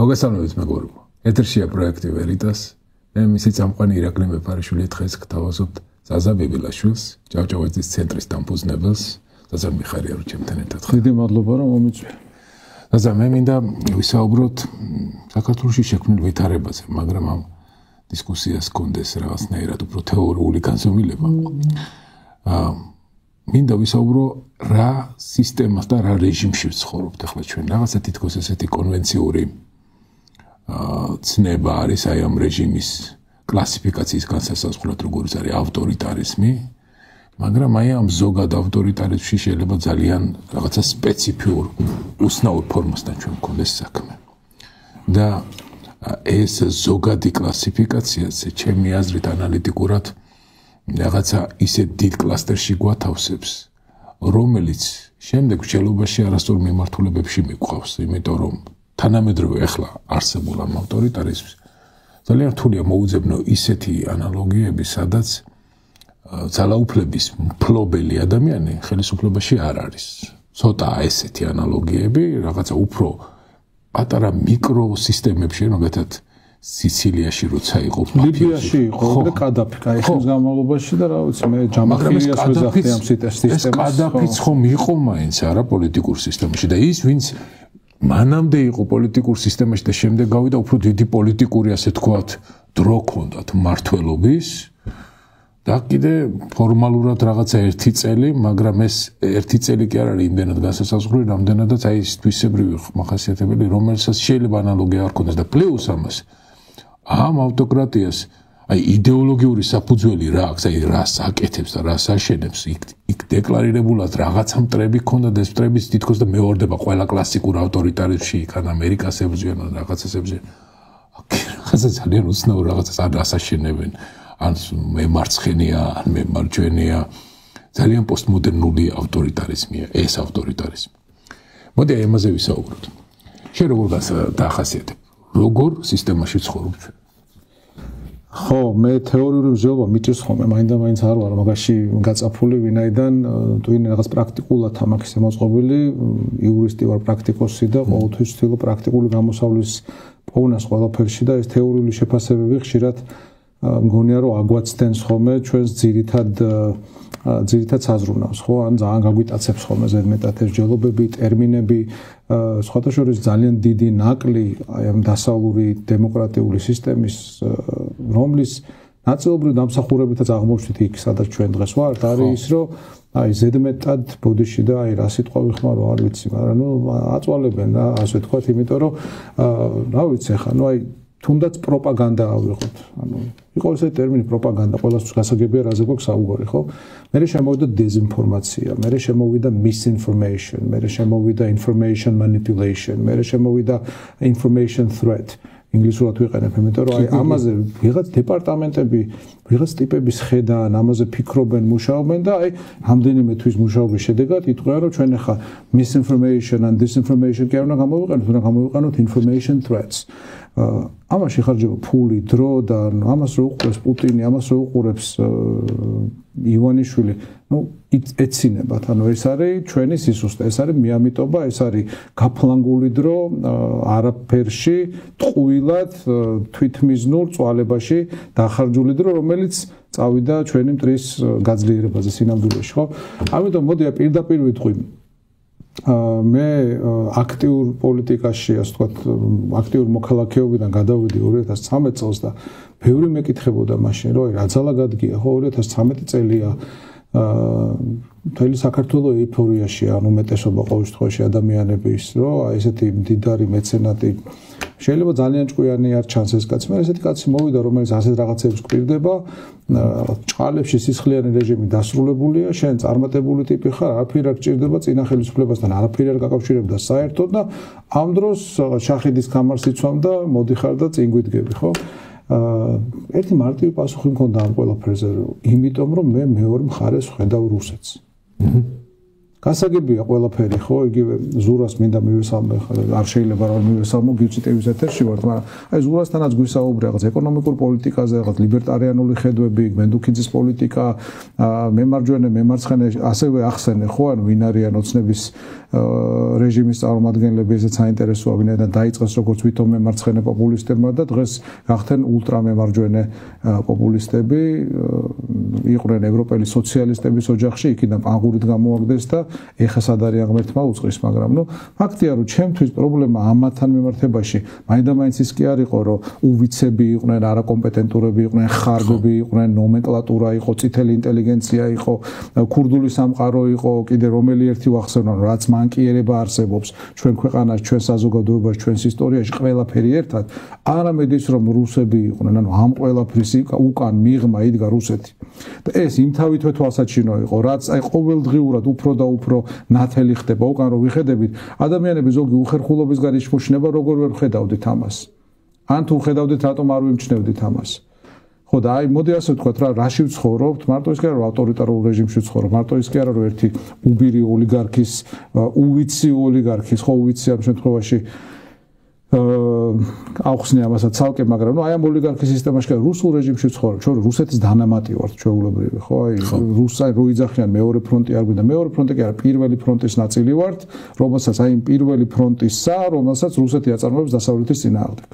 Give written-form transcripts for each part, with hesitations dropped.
მოგესალმებით მეგობრებო. ეთერშია პროექტი ვერიტას. მე მისი წამყვანი ირაკლი მეფარიშვილი დღეს გთავაზობთ ზაზა ბიბილაშვილს, ჭავჭავაძის ცენტრის დამფუძნებელს. ზაზა მიხარია რომ ჩემთან ერთად ხარ. დიდი მადლობა რომ მომიწვია. ზაზა მე მინდა ვისაუბროთ საქართველოში შექმნილ ვითარებაზე, მაგრამ ამ დისკუსიას კონდეს რაღაცნაირად უფრო თეორიული განზომილება. მინდა ვისაუბრო რა სისტემას და რა რეჟიმში ვცხოვრობთ ახლა ჩვენ. რაღაცა თითქოს ესეთი კონვენციური ცნება არის აი ამ რეჟიმის კლასიფიკაციის განსასაზღვრად, როგორც არის ავტორიტარიზმი, მაგრამ აი ამ ზოგად ავტორიტარიზმში შეიძლება ძალიან რაღაცა სპეციფიურ უცნაურ ფორმასთან ჩვენ გქონდეს საქმე. და ეს ზოგადი კლასიფიკაციაც ჩემი აზრით ანალიტიკურად რაღაცა ისეთ დიდ კლასტერში გვათავსებს, რომელიც შემდეგ მშენებლობაში არასწორ მიმართულებებში მიყვავს, იმიტომ რომ თანამედროვე ახლა არსებულ ამ ავტორიტარიზმს ძალიან რთულია მოუძებნო ისეთი ანალოგიები, სადაც ძალაუფლების მფლობელი ადამიანი ხელისუფლებაში არ არის. ცოტა ესეთი ანალოგიები, რაღაცა უფრო პატარა მიკროსისტემებში, მაგალითად სიცილიაში როცა იყო ლიბიაში იყო და კადაფი კაიხის განმავლობაში და რა ვიცი მე ჯამახილიას ვეძახდი ამ სისტემას. ეს კადაფიც ხომ იყო მაინც არა პოლიტიკურ სისტემაში და ის ვინც მანამდე იყო პოლიტიკურ სისტემაში და შემდეგ გავიდა უფრო დიდი პოლიტიკური ასე თქვათ დრო ქონდათ მმართველობის და კიდე ფორმალურად რაღაცა ერთი წელი, მაგრამ ეს ერთი წელი კი არ არის იმდენად განსასაზღვრი, რამდენადაც აი ეს თვისებრივი მახასიათებელი, რომელსაც შეიძლება ანალოგია არ ქონდეს და პლუს ამას ამ ავტოკრატიას აი იდეოლოგიური საფუძველი რა აქვს, აი რას აკეთებს და რას აშენებს, იქ დეკლარირებულად რაღაცა მტრები ქონდა და ეს მტრებიც თითქოს და მეორდება ყველა კლასიკურ ავტორიტარიზმში, იქ ან ამერიკას ებრძვიან ან რაღაცას ებრძვიან. რაღაცა ძალიან უცნაურ რაღაცას არ ასაშენებენ, ან მე მარცხენია, ან მე მარჯვენია. ძალიან პოსტმოდერნული ავტორიტარიზმია ეს ავტორიტარიზმი. მოდი აი ამაზე ვისაუბროთ. შენ როგორ დაახასიათებ? როგორ სისტემაში ცხოვრობ ჩვენ? ხო, მე თეორიული მსჯელობა მიჭირს ხოლმე, მაინდა-მაინც არ ვარ მაგაში გაწაფული, ვინაიდან ტვინი რაღაც პრაქტიკულად ამაკისე მოწყობილი, იურისტი ვარ, პრაქტიკოსი და ყოველთვის ვცდილობ პრაქტიკული გამოსავლის პოვნას ყველაფერში და ეს თეორიული შეფასებები ხშირად მგონია რომ აგვაცდენს ხოლმე ჩვენს ძირითად საზრუნავს, ხო? ან ძალიან გაგვიტაცებს ხოლმე ზედმეტად ეს მსჯელობები, ტერმინები, სხვათა შორის ძალიან დიდი ნაკლი აი ამ დასავლური დემოკრატიული სისტემის, რომლის ნაწილობრივ დამსახურებითაც აღმოჩნდით იქ, სადაც ჩვენ დღეს ვართ, არის ის, რომ აი ზედმეტად ბოდიში და აი რა სიტყვა ვიხმარო, არ ვიცი, მაგრამ ნუ აწვალებენ რა, ასე თქვათ, იმიტომ რომ რა ვიცი ახლა, ნუ აი თუნდაც პროპაგანდა ავიღოთ. ანუ იყო ესეთი ტერმინი პროპაგანდა, ყველასთვის გასაგებია რაზე გვაქვს საუბარი, ხო? მერე შემოვიდა დეზინფორმაცია, მერე შემოვიდა misinformation, მერე შემოვიდა information manipulation, მერე შემოვიდა information threat. ინგლისურად ვიყენებ, იმიტომ რომ აი ამაზე ვიღაც დეპარტამენტები, ვიღაც ტიპების ხედან, ამაზე ფიქრობენ, მუშაობენ და აი რამდენიმე თვის მუშაობის შედეგად იტყვიან, რომ ჩვენ ახლა misinformation and disinformation კი არ უნდა გამოვიყენოთ, უნდა გამოვიყენოთ information threats. ამაში ხარჯება ფული, დრო და ამას რო უყურებს პუტინი, ამას რო უყურებს ივანიშვილი, ნუ ეცინებათ, ანუ ეს არის ჩვენი სისუსტე, ეს არის მიამიტობა, ეს არის გაფლანგული დრო, არაფერში, ტყუილად, თვითმიზნურ წვალებაში დახარჯული დრო, რომელიც წავიდა ჩვენი მტრის გაძლიერებაზე სინამდვილეში, ხო? ამიტომ მოდი პირდაპირ ვიტყვი მე აქტიურ პოლიტიკაში, ასე ვთქვათ, აქტიურ მოქალაქეობიდან გადავედი 2013 წელს და ბევრი მეკითხებოდა მაშინ, რომ რა ძალა გადგია, ხო, 2013 წელია მთელი საქართველო ეიფორიაშია, ანუ უმეტესობა ყოველ შემთხვევაში ადამიანების, რომ აი ესეთი მდიდარი მეცენატი შეიძლება ძალიან ჭკვიანი არ ჩანს ეს კაცი, მაგრამ ესეთი კაცი მოვიდა, რომელიც ასეთ რაღაცებს გვირდება, ჭყალებში სისხლიანი რეჟიმი დასრულებულია, შენ წარმატებული ტიპი ხარ, არაფერი არ გჭირდება წინა ხელისუფლებასთან, არაფერი არ გაკავშირებდა საერთოდ და ამ დროს შაჰიდის კამარს იცვამ და მოდიხარ და წინ გვიდგები, ხო? ერთი მარტივი პასუხი მქონდა ამ ყველაფერზე, იმიტომ რომ მე მეორე მხარეს ვხედავ რუსეთს. გასაგებია ყველაფერი, ხო, იგივე ზურას მინდა მივესალმე, არ შეიძლება რომ მივესალმო გიუციტების ეთერში ვართ, მაგრამ აი ზურასთანაც გვისაუბრე რაღაც ეკონომიკურ პოლიტიკაზე, რაღაც ლიბერტარიანული ხედვები, მენდუქიძის პოლიტიკა, მემარჯვენე, მემარცხენე, ასევე ახსენე, ხო, ანუ ვინ არიან ოცნების რეჟიმის წარმომადგენლები, ესეც საინტერესოა, ვინაიდან დაიწყეს როგორც ვითომ მემარცხენე პოპულისტებმა და დღეს გახდნენ ულტრამემარჯვენე პოპულისტები, იყვნენ ევროპელი სოციალისტების ოჯახში, იქიდან პანგურით გამოაგდეს და ეხა სად არის ღმერთმა უწყის, მაგრამ ნუ ფაქტია, რომ ჩემთვის პრობლემა ამათთან მიმართებაში მაინდა-მაინც ის კი არ იყო, რომ უვიცები იყვნენ, არაკომპეტენტურები იყვნენ, ხარბები იყვნენ, ნომენკლატურა იყო, წითელი ინტელიგენცია იყო, ქურდული სამყარო იყო, კიდე რომელი ერთი ვახსენო, რაც მანკიერება არსებობს ჩვენ ქვეყანაში, ჩვენ საზოგადოებაში, ჩვენს ისტორიაში ყველაფერი ერთად, არამედ ის რომ რუსები იყვნენ, ანუ ამ ყველაფრის უკან მიღმა იდგა რუსეთი. და ეს იმთავითვე თვალსაჩინო იყო, რაც აი ყოველდღიურად უფრო და უფრო ნათელი ხდება, უკან რომ ვიხედებით, ადამიანები ზოგი უხერხულობის გარშემო შნება, როგორ ვერ ხედავდით ამას. ან თუ ხედავდით, რატომ არ ვიმჩნევდით ამას? ხო და აი მოდი ასე ვთქვათ რა, რაში ვცხოვრობთ? მარტო ის კი არა რომ ავტორიტარულ რეჟიმში ვცხოვრობ, მარტო ის კი არა რომ ერთი უბირი ოლიგარქის, უვიცი ოლიგარქის, ხო უვიცი ამ შემთხვევაში აუხსნე ამასაც ცალკე, მაგრამ ნუ აი ამ ოლიგარქის სისტემაში კი რუსულ რეჟიმში ვცხოვრობ, ჩვენ რუსეთის დანამატი ვართ ჩვეულებრივი, ხო? აი რუსა როიძახიან მეორე ფრონტი არ გვინდა, მეორე ფრონტი კი არა, პირველი ფრონტის ნაწილი ვართ, რომელსაც აი პირველი ფრონტისა, რომელსაც რუსეთი აწარმოებს დასავლეთის წინააღმდეგ.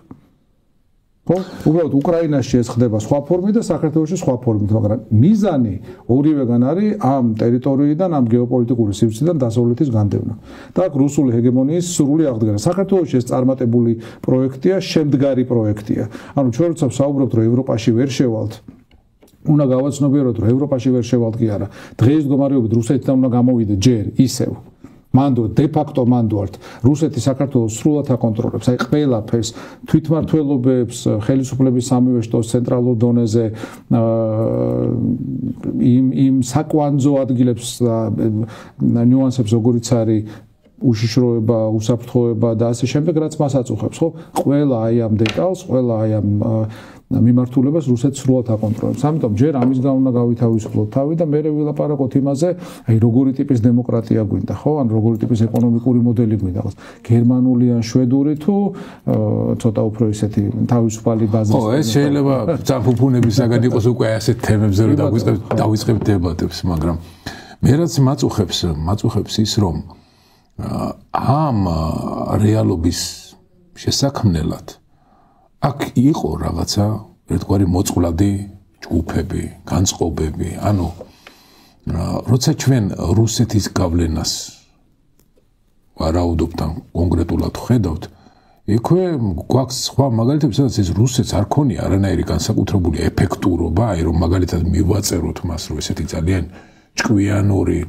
ხო? უბრალოდ უკრაინაში ეს ხდება სხვა ფორმით და საქართველოში სხვა ფორმით, მაგრამ მიზანი ორივეგან არის ამ ტერიტორიიდან, ამ გეოპოლიტიკური სივრციდან დასავლეთის განდევნა. და აქ რუსული ჰეგემონიის სრული აღდგენა. საქართველოში ეს წარმატებული პროექტია, შემდგარი პროექტია. ანუ ჩვენ როცა ვსაუბრობთ, რომ ევროპაში ვერ შევალთ, უნდა გავაცნობიეროთ, რომ ევროპაში ვერ შევალთ კი არა. დღეს მდგომარეობით რუსეთიდან უნდა გამოვიდეთ ჯერ ისევ. მანდ დე-ფაქტო მანდ ვართ. რუსეთი საქართველოს სრულად აკონტროლებს. აი ყველაფერს, თვითმმართველობებს, ხელისუფლების სამივე შტოს ცენტრალურ დონეზე, იმ საკვანძო ადგილებს და ნიუანსებს, როგორიც არის უშიშროება, უსაფრთხოება და ასე შემდეგ, რაც მას აწუხებს, ხო? ყველა აი ამ დეტალს, ყველა აი ამ მიმართულებას რუსეთს სრულად აკონტროლებს. ამიტომ ჯერ ამის გამო უნდა გავითავისუფლოთ თავი და მერე ვილაპარაკოთ იმაზე, აი როგორი ტიპის დემოკრატია გვინდა, ხო? ან როგორი ტიპის ეკონომიკური მოდელი გვინდა. გერმანული ან შვედური თუ ცოტა უფრო ისეთი თავისუფალი ბაზის. ხო, ეს შეიძლება წაფუფუნებისაგან იყოს უკვე ასეთ თემებზე რომ დავიწყებთ დებატებს, მაგრამ მე რაც მაწუხებს ის რომ ამ რეალობის შესაქმნელად აქ იყო რაღაცა ერთგვარი მოწყვლადი ჯგუფები, განწყობები, ანუ როცა ჩვენ რუსეთის გავლენას ვარაუდობთ ან კონკრეტულად ხედავთ, იქვე გვაქვს სხვა მაგალითები, სადაც ეს რუსეთს არ ქონია არანაირი განსაკუთრებული ეფექტურობა, აი რომ მაგალითად მივაწეროთ მას, რომ ესეთი ძალიან ჭკვიანური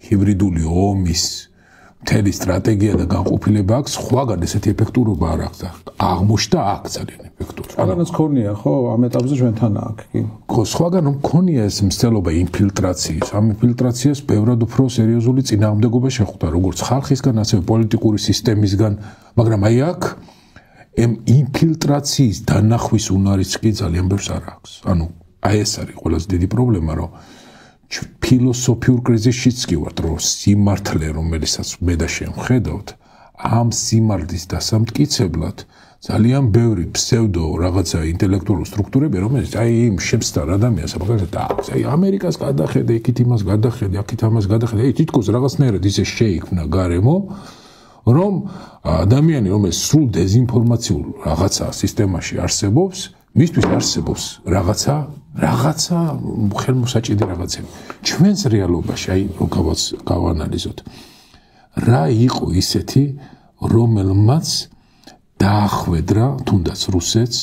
ჰიბრიდული ომის მთელი სტრატეგია და განყოფილება აქვს, სხვაგან ესეთი ეფექტურობა არ აქვს. აღმოჩნდა აქ ძალიან ეფექტური. სხვაგანაც ქონია, ხო, ამ ეტაპზე ჩვენთან აქ კი. ხო, სხვაგან ქონია ეს მცდელობა ინფილტრაციის. ამ ინფილტრაციას ბევრად უფრო სერიოზული წინააღმდეგობა შეხვდა, როგორც ხალხისგან, ასევე პოლიტიკური სისტემისგან, მაგრამ აი აქ ინფილტრაციის დანახვის უნარიც კი ძალიან ბევრს არ აქვს. ანუ აი ეს არის ყველაზე დიდი პრობლემა, რომ ფილოსოფიურ კრიზისშიც კი ვართ, რომ სიმართლე, რომელსაც მე და შენ ვხედავთ, ამ სიმართლის დასამტკიცებლად ძალიან ბევრი ფსევდო რაღაცა ინტელექტუალური სტრუქტურები, რომელიც აი იმ შემსწარ ადამიანს მაგალითად აქვს, აი ამერიკას გადახედე, იქით იმას გადახედე, აქეთ ამას გადახედე, აი თითქოს რაღაცნაირად ისე შეიქმნა გარემო, რომ ადამიანი, რომელიც სრულ დეზინფორმაციულ რაღაცა სისტემაში არსებობს, მისთვის არსებობს რაღაცა ხელმოსაჭიდი რაღაცები. ჩვენს რეალობაში, აი რომ გავანალიზოთ, რა იყო ისეთი, რომელმაც დაახვედრა თუნდაც რუსეთს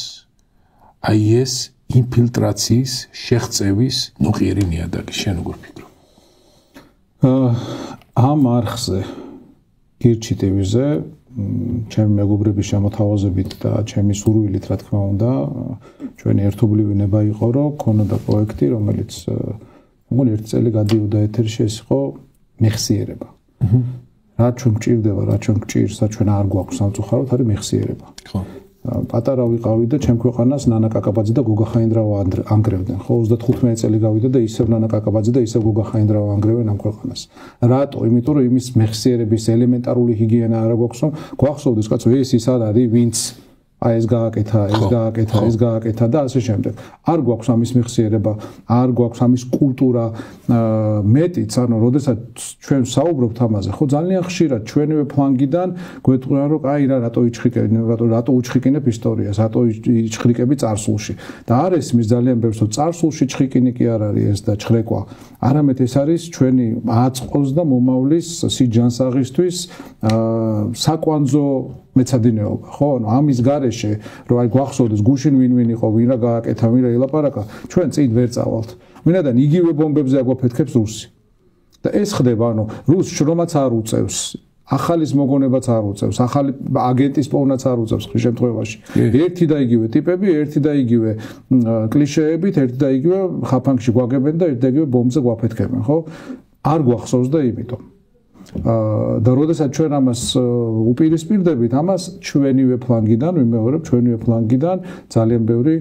აი ეს ინფილტრაციის შეღწევის ნოყიერი ნიადაგი, შენ როგორ ფიქრობ? ამ არხზე გირჩიტივიზე ჩემი მეგობრების შემოთავაზებით და ჩემი სურვილით, რა თქმა უნდა, ჩვენი ერთობლივი ნება იყო, რომ ქონოდა პროექტი, რომელიც მგონი ერთი წელი გადიოდა ეთერში, ეს იყო მეხსიერება. რა ჩვენ გვჭირდება, რა ჩვენ გვჭირს, რა ჩვენ არ გვაქვს სამწუხაროდ, არის მეხსიერება. ხო. პატარა ვიყავი და ჩემ ქვეყანას ნანა კაკაბაძე და გოგა ხაინდრავა ანგრევდნენ. ხო 35 წელი გავიდა და ისევ ნანა კაკაბაძე და ისევ გოგა ხაინდრავა ანგრევენ ამ ქვეყანას. რატო? იმიტომ რომ იმის მეხსიერების ელემენტარული ჰიგიენა არ აქვს, რომ გვახსოვდეს კაცო ის არ არის, ვინც აი ეს გააკეთა და ასე შემდეგ. არ გვაქვს ამის მეხსიერება, არ გვაქვს ამის კულტურა, მეტიც, ანუ როდესაც ჩვენ საუბრობთ ამაზე, ხო ძალიან ხშირად ჩვენივე ფლანგიდან გვეტყვიან, რომ აი რატო უჩხიკინებ ისტორიას, რატო იჩხრიკები წარსულში. და არ ესმის ძალიან ბევრს, რომ წარსულში ჩხიკინი კი არ არის ეს და ჩხრეკვა. არამედ ეს არის ჩვენი აწყოს და მომავლის სიჯანსაღისთვის საკვანძო მეცადინეობა, ხო? ანუ ამის გარეშე, რომ აი გვახსოვდეს გუშინ ვინ იყო, ვინ რა გააკეთა, ვინ რა ელაპარაკა, ჩვენ წინ ვერ წავალთ. ვინადან იგივე ბომბებზე აგვაფეთქებს რუსი. და ეს ხდება, ანუ რუს შრომაც არ უწევს, ახალის მოგონებაც არ უწევს, ახალი აგენტის პოვნაც არ უწევს ხშირ შემთხვევაში. ერთი და იგივე ტიპები, ერთი და იგივე კლიშეებით, ერთი და იგივე ხაფანგში გვაგებენ და ერთი და იგივე ბომბზე გვაფეთქებენ, ხო? არ გვახსოვს და იმიტომ. და როდესაც ჩვენ ამას უპირისპირდებით, ამას ჩვენივე ფლანგიდან, ვიმეორებ, ჩვენივე ფლანგიდან ძალიან ბევრი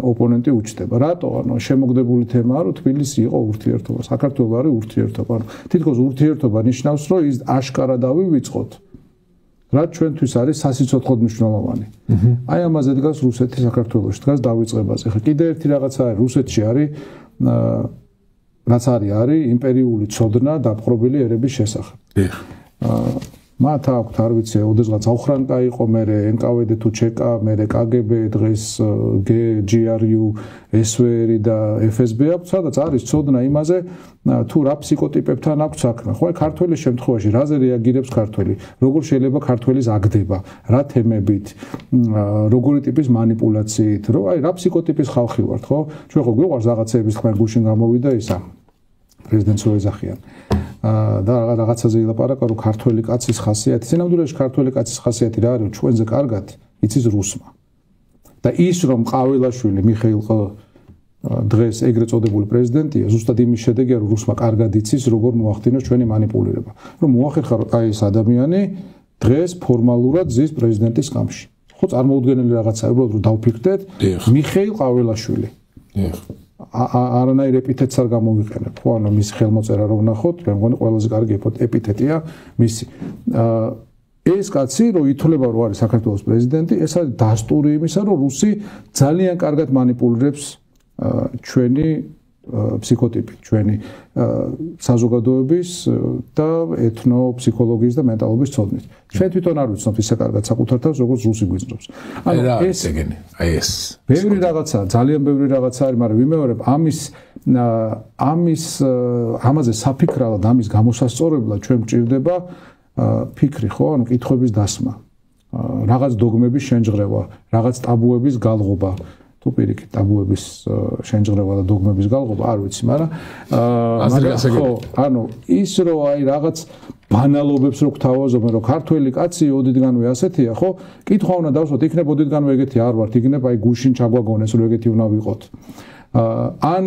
ოპონენტი უჩნდება. რატო? ანუ შემოგდებული თემაა, რომ თბილისი იყო ურთიერთობა, საქართველო არის ურთიერთობა. ანუ თითქოს ურთიერთობა ნიშნავს, რომ ის აშკარად დავივიწყოთ, რაც ჩვენთვის არის სასიცოცხლოდ მნიშვნელოვანი. აი ამაზე დგას რუსეთი საქართველოში, დგას დავიწყებაზე. ხა კიდე ერთი რაღაცა არის, რუსეთში არის რაც არის იმპერიული ცოდნა დაპყრობილი ერების შესახებ. მათ აქვთ, არ ვიცი, ოდესღაც აუხრანკა იყო, მერე NKVD თუ ЧК, მერე KGB, დღეს GRU, SVR და FSB აქვთ, სადაც არის ცოდნა იმაზე, თუ რა ფსიქოტიპებთან აქვს საქმე. ხო, აი ქართველის შემთხვევაში რაზე რეაგირებს ქართველი? როგორ შეიძლება ქართველის აგდება? რა თემებით? როგორი ტიპის манипуляციით? რომ აი რა ფსიქოტიპის ხალხი ვართ, ხო? ჩვენ ხო გვიყვარს რაღაცეების თქვენ გუშინ გამოვიდა ისა პრეზიდენტს ეძახიან. და რაღაცაზე ილაპარაკა, რომ ქართველი კაცის ხასიათი, სინამდვილეში ქართველი კაცის ხასიათი რა არის, ჩვენზე კარგად იცის რუსმა. და ის რომ ყავილაშვილი მიხეილ დღეს ეგრეთ წოდებული პრეზიდენტია, ზუსტად იმის შედეგია, რომ რუსმა კარგად იცის, როგორ მოახდინოს ჩვენი манипуლირება. რომ მოახერხა, რომ აი ეს ადამიანი დღეს ფორმალურად ზის პრეზიდენტის სკამში. ხო, წარმოუდგენელი რაღაცაა, უბრალოდ რომ დავფიქრდეთ, მიხეილ ყავილაშვილი. არანაირ ეპითეტს არ გამოვიყენებ, ხო, ანუ მის ხელმოწერა რომ ვნახოთ, მე მგონი ყველაზე კარგი ეპითეტია მისი. ეს კაცი რომ ითვლება რომ არის საქართველოს პრეზიდენტი, ეს არის დასტური იმისა, რომ რუსი ძალიან კარგად манипуლირებს ჩვენი ფსიქოტიპით, ჩვენი საზოგადოების და ეთნოფსიქოლოგიის და მენტალობის ცოდნით. ჩვენ თვითონ არ ვიცნობთ ისე კარგად საკუთარ თავს, როგორც რუსი გვიძნობს. ანუ ეს ეგენი, აი ეს. ბევრი რაღაცა, ძალიან ბევრი რაღაცა არის, მაგრამ ვიმეორებ ამაზე საფიქრალად, ამის გამოსასწორებლად ჩვენ გვჭირდება ფიქრი, ხო, ანუ კითხვების დასმა. რაღაც დოგმების შენჯღრევა, რაღაც ტაბუების გალღობა. თუ პირიქით ტაბუების შენჯღრევა და დოგმების გალღობა, არ ვიცი, მაგრამ ხო, ანუ ის რომ აი რაღაც ბანალობებს რო გთავაზობენ, რომ ქართველი კაცი ოდითგანვე ასეთია, ხო? კითხვა უნდა დავსვათ, იქნებ ოდითგანვე ეგეთი არ ვართ, იქნებ აი გუშინ ჩაგვაგონეს, რომ ეგეთი უნდა ვიყოთ. ან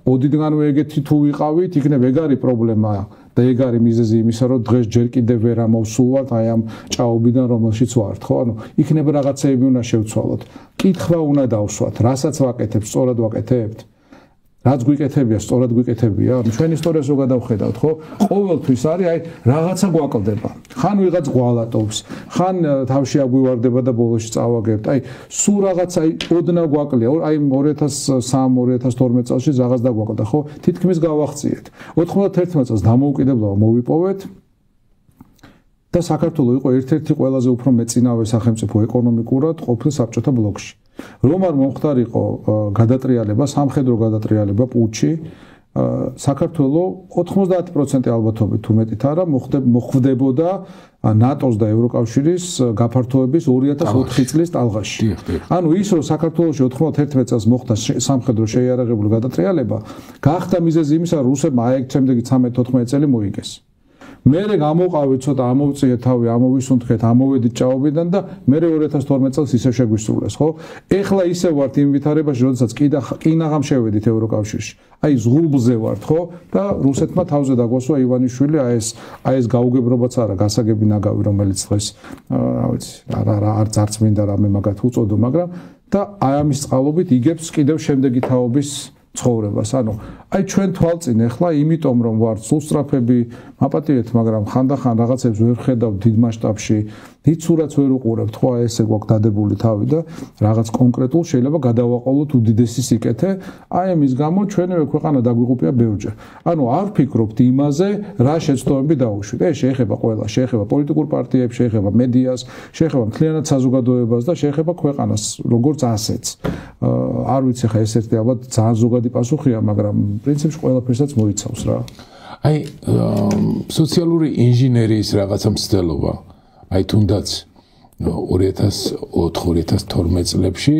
ოდითგანვე ეგეთი თუ ვიყავით, იქნებ ეგ არის პრობლემა. და ეგ არის მიზეზი იმისა, რომ დღეს ჯერ კიდევ ვერ ამოვსულვართ აი ამ ჭაობიდან, რომელშიც ვართ, ხო? ანუ იქნება რაღაცეები უნდა შევცვალოთ. კითხვა უნდა დავსვათ, რასაც ვაკეთებ, სწორად ვაკეთებთ? რაც გვიკეთებია, სწორად გვიკეთებია? ანუ ჩვენ ისტორიას რო გადავხედავთ, ხო? ყოველთვის არის აი რაღაცა გვაკლდება. ხან ვიღაც გვალატობს, ხან თავში აგვივარდება და ბოლოში წავაგებთ. აი სულ რაღაცა ოდნავ გვაკლია. აი 2003-2012 წელს რაღაც დაგვაკლდა, ხო? თითქმის გავახციეთ. 91 წელს დამოუკიდებლობა მოვიპოვეთ. და საქართველოს იყო ერთ-ერთი ყველაზე უფრო მეწინავე სახელმწიფო ეკონომიკურად ყოფილ საბჭოთა ბლოკში. რომ არ მომხდარიყო გადატრიალება, სამხედრო გადატრიალება პუჩი, საქართველოს 90% ალბათობით თუ მეტით არა მოხვდებოდა ნატოს და ევროკავშირის გაფართოების 2004 წლის ტალღაში. ანუ ის რომ საქართველოში 91 წელს მოხდა სამხედრო შეიარაღებული გადატრიალება, გახდა მიზეზი იმისა, რომ რუსებმა აი შემდეგი 13-14 წელი მოიგეს. მერე გამოყავით ცოტა ამოვწიეთ თავი, ამოვისუნთქეთ, ამოვედით ჭაობიდან და მერე 2012 წელს ისევ შეგვისრულეს, ხო? ეხლა ისევ ვართ იმ ვითარებაში, როდესაც კინაღამ შევედით ევროკავშირში. აი ზღულბზე ვართ, ხო? და რუსეთმა თავზე დაგვასვა ივანიშვილი, აი ეს გაუგებრობაც არა, გასაგები ნაგავი, რომელიც დღეს რა ვიცი, არ წარწმინდა რამე მაგათ უწოდო, მაგრამ და აი ამის წყალობით იგებს კიდევ შემდეგი თაობის ცხოვრებას. ანუ აი ჩვენ თვალწინ ახლა იმიტომ რომ ვართ სულსწრაფები, მაპატიეთ, მაგრამ ხანდახან რაღაცებს ვერ ხედავ დიდ მასშტაბში, იცურაც ვერ უყურებთ, ხო, ესე გვაქვს დადებული თავი და რაღაც კონკრეტულ შეიძლება გადავაყოლოთ უდიდესი სიკეთე. აი ამის გამო ჩვენივე ქვეყანა დაგვიღუპია ბევრჯერ. ანუ არ ვფიქრობთ იმაზე, რა შეცდომები დაუშვით. ეს შეეხება ყველა, შეეხება პოლიტიკურ პარტიებს, შეეხება მედიას, შეეხება მთლიანად საზოგადოებას და შეეხება ქვეყანას, როგორც ასეთს. არ ვიცი ხა ეს ერთი ალბათ ძალიან ზოგადი პასუხია, მაგრამ პრინციპში ყველაფერსაც მოიცავს რა. აი სოციალური ინჟინერიის რაღაცა მცდელობა. აი თუნდაც 2004-2012 წლებში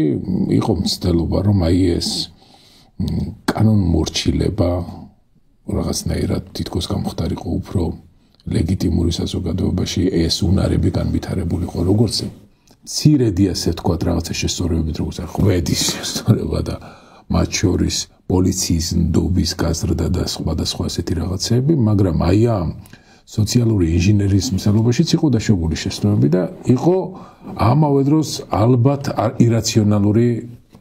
იყო მცდელობა, რომ აი ეს კანონმორჩილება რაღაცნაირად თითქოს გამختارიყო უფრო ლეგიტიმური საზოგადოებაში ეს უნარები განვითარებულიყო, როგორც მცირედი ასე თქვა რაღაცა შესწორებებით, როგორც ღვედის შესწორება და მათ შორის პოლიციის ნდობის გაზრდა და სხვადასხვა ასეთი რაღაცები, მაგრამ აი ამ სოციალური ინჟინერიის მსალობაშიც იყო დაშვებული შეცდომები და იყო ამავე დროს ალბათ ირაციონალური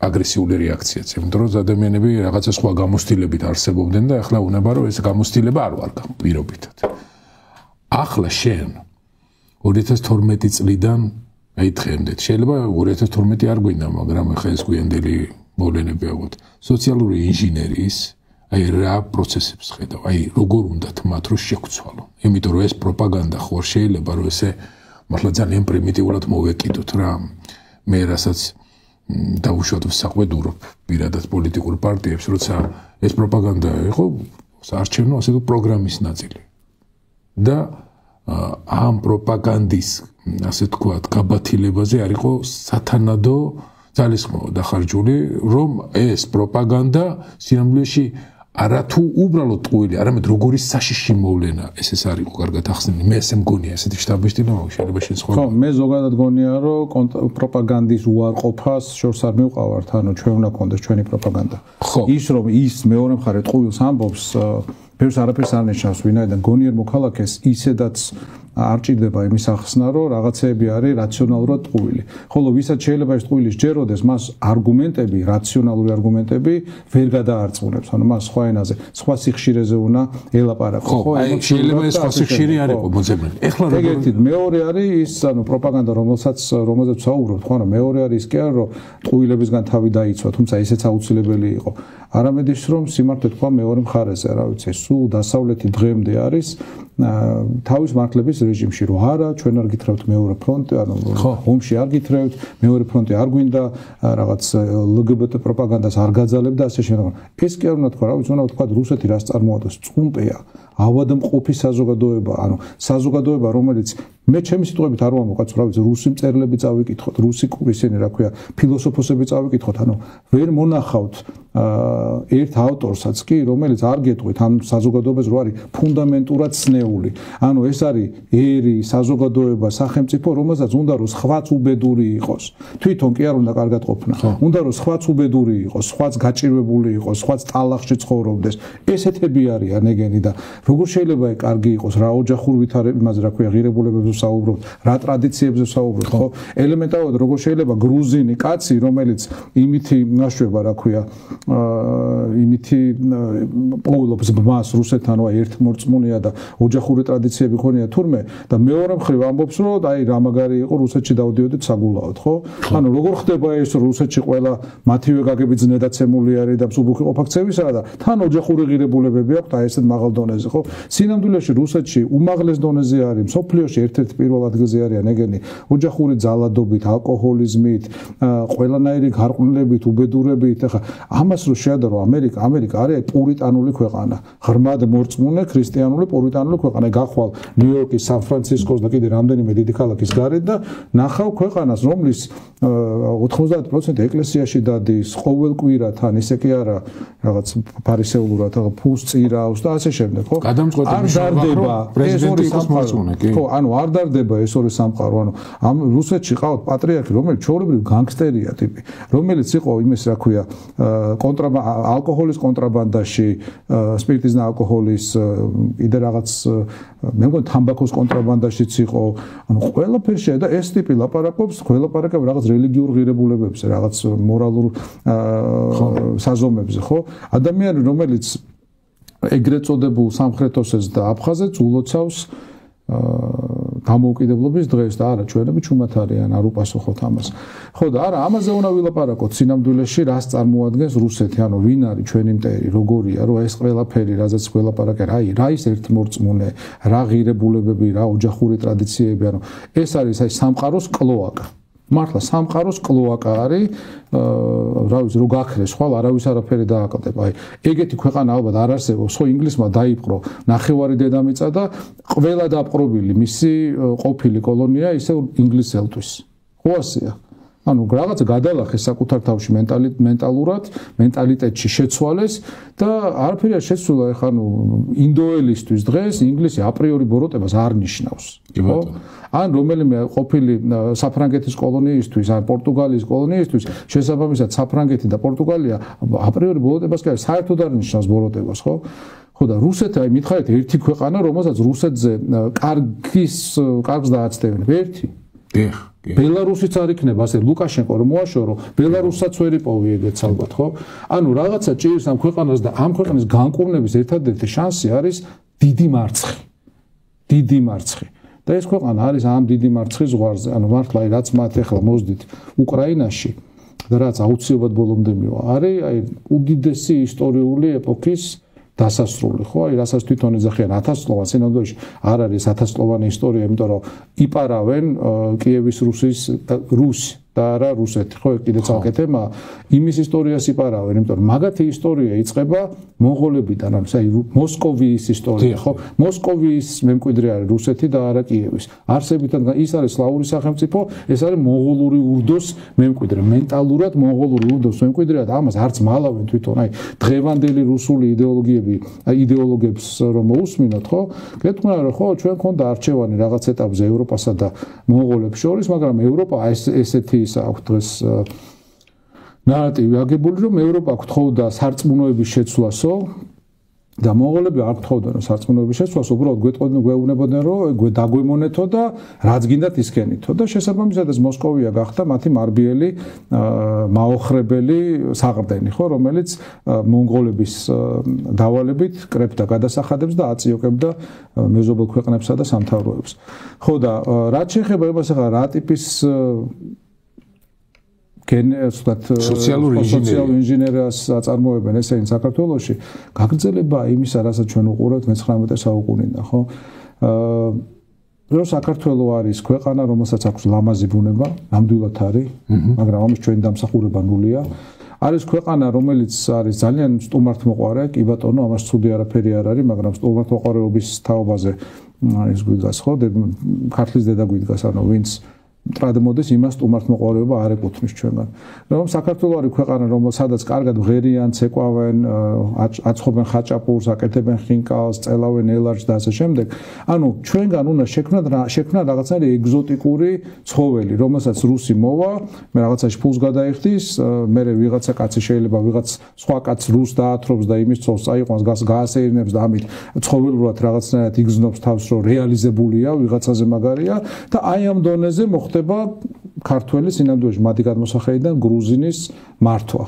აგრესიული რეაქციაც, იმიტომ რომ ადამიანები რაღაცა სხვა გამოცდილებით არსებობდნენ და ახლა უნება რომ ეს გამოცდილება არ ვარ პირობითად. ახლა შენ 2012 წლიდან აი დღემდე შეიძლება 2012 არ გვინდა, მაგრამ ახლა ეს გვიანდელი მოვლენები აღვთ. სოციალური ინჟინერიის აი რა პროცესებს ხედავ, აი როგორ უნდათ მათ რომ შეგვცვალონ. იმიტომ რომ ეს პროპაგანდა ხوار შეიძლება რომ ესე მართლა ძალიან პრიმიტიულად მოვეკიდოთ რა. მე რასაც დავუშვათ საყვედურობ პირადად პოლიტიკურ პარტიებს, როცა ეს პროპაგანდა იყო საარჩევნო ასე თუ პროგრამის ნაწილი. და ამ პროპაგანდის ასე თქვათ გაბათილებაზე არ იყო სათანადო ძალისხმევა დახარჯული, რომ ეს პროპაგანდა სიამბლეში არათუ უბრალოდ ტყუილი, არამედ როგორი საშიში მოვლენა ეს არ იყო კარგად ახსნილი. მე ესე მგონია ესეთი შტაბის სტილო შეიძლება შეცხოვრო. ხო, მე ზოგადად გონია, რომ პროპაგანდის უარყოფას შორს არ მივყავართ, ანუ ჩვენ უნდა გქონდეს ჩვენი პროპაგანდა. ის რომ ის მეორე მხარე ტყუილს ამბობს, ბევრს არაფერს არ ნიშნავს, ვინაიდან გონიერ მოქალაქეს ისედაც არ ჭირდება იმის ახსნა, რომ რაღაცეები არის რაციონალურად ტყუილი. ხოლო ვისაც შეიძლება ეს ტყუილი სჯეროდეს, მას არგუმენტები, რაციონალური არგუმენტები ვერ გადაარწმუნებს. ანუ მას სხვა ენაზე, სხვა სიხშირეზე უნდა ელაპარაკოს. ხო, აი შეიძლება ეს სხვა სიხშირე არ იყოს მოძებნილი. ეხლა ეგერთით მეორე არის ის, ანუ პროპაგანდა, რომელსაც ვსაუბრობთ, ხო, მეორე არის ის კი არა, რომ ტყუილებისგან თავი დაიცვა, თუმცა ისეც აუცილებელი იყო. არამედ ის, რომ სიმართლე თქვა მეორე მხარეზე, რა ვიცი, სულ დასავლეთი დღემდე არის თავის მართლების რეჟიმში, რომ არა, ჩვენ არ გითხრევთ მეორე ფრონტი, ანუ ომში არ გითხრევთ, მეორე ფრონტი არ გვინდა, რაღაც LGBT პროპაგანდას არ გაძალებთ და ასე შემდეგ. ეს კი არ უნდა თქვა, რა ვიცი, უნდა თქვა რუსეთი რას წარმოადგენს, წუმპეა, ავადმყოფი საზოგადოება, ანუ საზოგადოება, რომელიც მე ჩემი სიტყვებით არ ვამბობ, რა ვიცი, რუსი მწერლები წავიკითხოთ, რუსი ისინი, რა ქვია, ფილოსოფოსები წავიკითხოთ, ანუ ვერ მონახავთ ერთ ავტორსაც კი, რომელიც არ გეტყვით ამ საზოგადოებას რო არის ფუნდამენტურად ცნეული. ანუ ეს არის ერი, საზოგადოება, სახელმწიფო, რომელსაც უნდა რომ სხვაც უბედური იყოს. თვითონ კი არ უნდა კარგად ყოფნა. უნდა რომ სხვაც უბედური იყოს, სხვაც გაჭირვებული იყოს, სხვაც ტალახში ცხოვრობდეს. ესეთები არიან ეგენი და როგორ შეიძლება კარგი იყოს რა ოჯახურ ვითარებ იმაზე რა ქვია ღირებულებებზე ვსაუბრობთ, რა ტრადიციებზე ვსაუბრობთ, ხო? ელემენტარულად როგორ შეიძლება გრუზინი კაცი, რომელიც იმითი ნაშვება რა ქვია იმითი პოულობს ბმას რუსეთთან, რა ერთმორწმუნეა და ოჯახური ტრადიციები ქონია თურმე და მეორე მხრივ ამბობს, რომ აი რა მაგარი იყო რუსეთში დავდიოდით საგულაოდ, ხო? ანუ როგორ ხდება ეს რუსეთში ყველა მათივე გაგებით ზნედაცემული არის და მსუბუქი ყოფაქცევისა და თან ოჯახური ღირებულებები აქვს აი ესეთ მაღალ დონეზე, ხო? სინამდვილეში რუსეთში უმაღლეს დონეზე არის, მსოფლიოში ერთ-ერთ პირველ ადგილზე არიან ეგენი ოჯახური ძალადობით, ალკოჰოლიზმით, ყველანაირი გარყვნილებით, უბედურებით, ახლა ამ ამას რო შეადარო ამერიკა არის პურიტანული ქვეყანა, ღრმად მორწმუნე ქრისტიანული პურიტანული ქვეყანა. გახვალ ნიუ-იორკის, სან-ფრანცისკოს და კიდე რამდენიმე დიდი ქალაქის გარეთ და ნახავ ქვეყანას, რომლის 90% ეკლესიაში დადის, ყოველ კვირა თან ისე კი არა რაღაც ფარისეულურად ფულს წირავს და ასე შემდეგ, ხო? არ დარდება პრეზიდენტი იყოს მორწმუნე, კი. ხო, ანუ არ დარდება ეს ორი სამყარო, ანუ ამ რუსეთში ყავთ პატრიარქი, რომელიც ჩვეულებრივ განგსტერია ტიპი, რომელიც იყო იმის რა ქვია, ალკოჰოლის კონტრაბანდაში, სპირტის და ალკოჰოლის კიდე რაღაც მე მგონი თამბაქოს კონტრაბანდაშიც იყო, ანუ ყველაფერში და ეს ტიპი ლაპარაკობს, ყველაფერაკებ რაღაც რელიგიურ ღირებულებებზე, რაღაც მორალურ საზომებზე, ხო? ადამიანი, რომელიც ეგრეთ წოდებულ სამხრეთოსეს და აფხაზეთს ულოცავს დამოუკიდებლობის დღეს და არა ჩვენები ჩუმად არიან, არ უპასუხოთ ამას. ხო და არა, ამაზე უნდა ვილაპარაკოთ სინამდვილეში, რას წარმოადგენს რუსეთი, ანუ ვინ არის ჩვენი მტერი, როგორია, რომ ეს ყველაფერი, რაზეც ვილაპარაკე, რა ის ერთმორწმუნე, რა ღირებულებები, რა ოჯახური ტრადიციები, ანუ ეს არის აი სამყაროს კლოაკა. მართლა სამყაროს კლოაკა არის, რა ვიცი, რო გაქრეს, ხვალ არავის არაფერი დააკეთებ. აი, ეგეთი ქვეყანა ალბათ არ არსებობს, ხო ინგლისმა დაიპყრო ნახევარი დედამიწა და ყველა დაპყრობილი მისი ყოფილი კოლონია ისე ინგლისელთვის. ხო ასეა. ანუ რაღაცა გადალახეს საკუთარ თავში მენტალურად, მენტალიტეტში შეცვალეს და არაფერი არ შეცვლა, ეხლა ნუ ინდოელისთვის დღეს ინგლისი აპრიორი ბოროტებას არ ნიშნავს. ხო? ან რომელიმე ყოფილი საფრანგეთის კოლონიისთვის, ან პორტუგალიის კოლონიისთვის, შესაბამისად საფრანგეთი და პორტუგალია აპრიორი ბოროტებას კი საერთოდ არ ნიშნავს ბოროტებას, ხო? ხო და რუსეთი აი მითხარით ერთი ქვეყანა, რომელსაც რუსეთზე კარგს დააცდევენ, ერთი. ბელარუსიც არ იქნება ასე ლუკაშენკო რომ მოაშორო ბელარუსსაც ვერ იპოვი ეგეც ალბათ ხო ანუ რაღაცა ჭირს ამ ქვეყანას და ამ ქვეყნის განკურნების ერთადერთი შანსი არის დიდი მარცხი და ეს ქვეყანა არის ამ დიდი მარცხის ზღვარზე ანუ მართლა რაც მათ ახლა მოძდით უკრაინაში და რაც აუცილებლად ბოლომდე მივა არის აი უდიდესი ისტორიული ეპოქის დასასრული ხო აი რასაც თვითონ ეძახიან 1000 წლოვან სინამდვილეში არ არის 1000 წლოვანი ისტორია იმიტომ რომ იპარავენ კიევის რუსი და არა რუსეთი ხო კიდე ცალკე თემა იმის ისტორიას იპარავენ იმიტომ რომ მაგათი ისტორია იწყება მონღოლებიდან ანუ აი მოსკოვის ისტორია ხო მოსკოვის მემკვიდრე არის რუსეთი და არა კიევის არსებითად ის არის სლავური სახელმწიფო ეს არის მონღოლური ურდოს მემკვიდრე მენტალურად მონღოლური ურდოს მემკვიდრე და ამას არც მალავენ თვითონ აი დღევანდელი რუსული იდეოლოგებს რომ მოусმინოთ ხო გეტყვი რომ ხო ჩვენ ქონდა არჩევანი რაღაც ეტაპზე ევროპასა და მონღოლებს შორის მაგრამ ევროპა ესეთი ის აქვს დღეს ნარატივი აგებული რომ ევროპა გთხოვდა სარწმუნოების შეცვლასო და მონღოლები არ გთხოვდნენ რომ სარწმუნოების შეცვლას უბრალოდ გვეუბნებოდნენ რომ დაგვემონეთო და რაც გინდათ ისქენითო და შესაბამისად ეს მოსკოვია გახდა მათი მარბიელი მაოხრებელი საყრდენი ხო რომელიც მონღოლების დავალებით კრებდა გადასახადებს და აწიოკებდა მეზობელ ქვეყნებსა და სამთავროებს ხო და რაც შეეხება იმას ახლა რა ტიპის სოციალური ინჟინერიას აწარმოებენ ესენი საქართველოში გაგრძელება იმისა რასაც ჩვენ უყურებთ მე-19 საუკუნიდან ხო რომ საქართველო არის ქვეყანა რომელსაც აქვს ლამაზი ბუნება ნამდვილად არის მაგრამ ამის ჩვენი დამსახურება ნულია არის ქვეყანა რომელიც არის ძალიან სტუმართმოყვარე კი ბატონო ამას ცუდი არაფერი არ არის მაგრამ სტუმართმოყვარეობის თაობაზე ის გვიდგას ხო ქართლის დედა გვიდგას ანუ ვინც ტრადმოდეს იმას სტუმართმოყვარეობა არ ეკუთვნის ჩვენგან. რომ საქართველო არის ქვეყანა რომელსაც კარგად ღერიან, ცეკვავენ, აცხობენ ხაჭაპურს, აკეთებენ ხინკალს, წელავენ ელარჯს და ასე შემდეგ. ანუ ჩვენგან უნდა შექმნა რაღაცნაირი ეგზოტიკური ცხოველი, რომელსაც რუსი მოვა, მე რაღაცაში ფულს გადაიხდის, მე ვიღაცა კაცი შეიძლება ვიღაც სხვა კაცს რუსს დაათრობს და იმის ცხოველს წაიყვანს, გაასეირნებს და ამით ცხოველურად რაღაცნაირად იგზნობს თავს, რომ რეალიზებულია, ვიღაცაზე მაგარია და აი ამ დონეზე ხდება ქართველის სინამდვილეში მათი გადმოსახედიდან გრუზინის მართვა.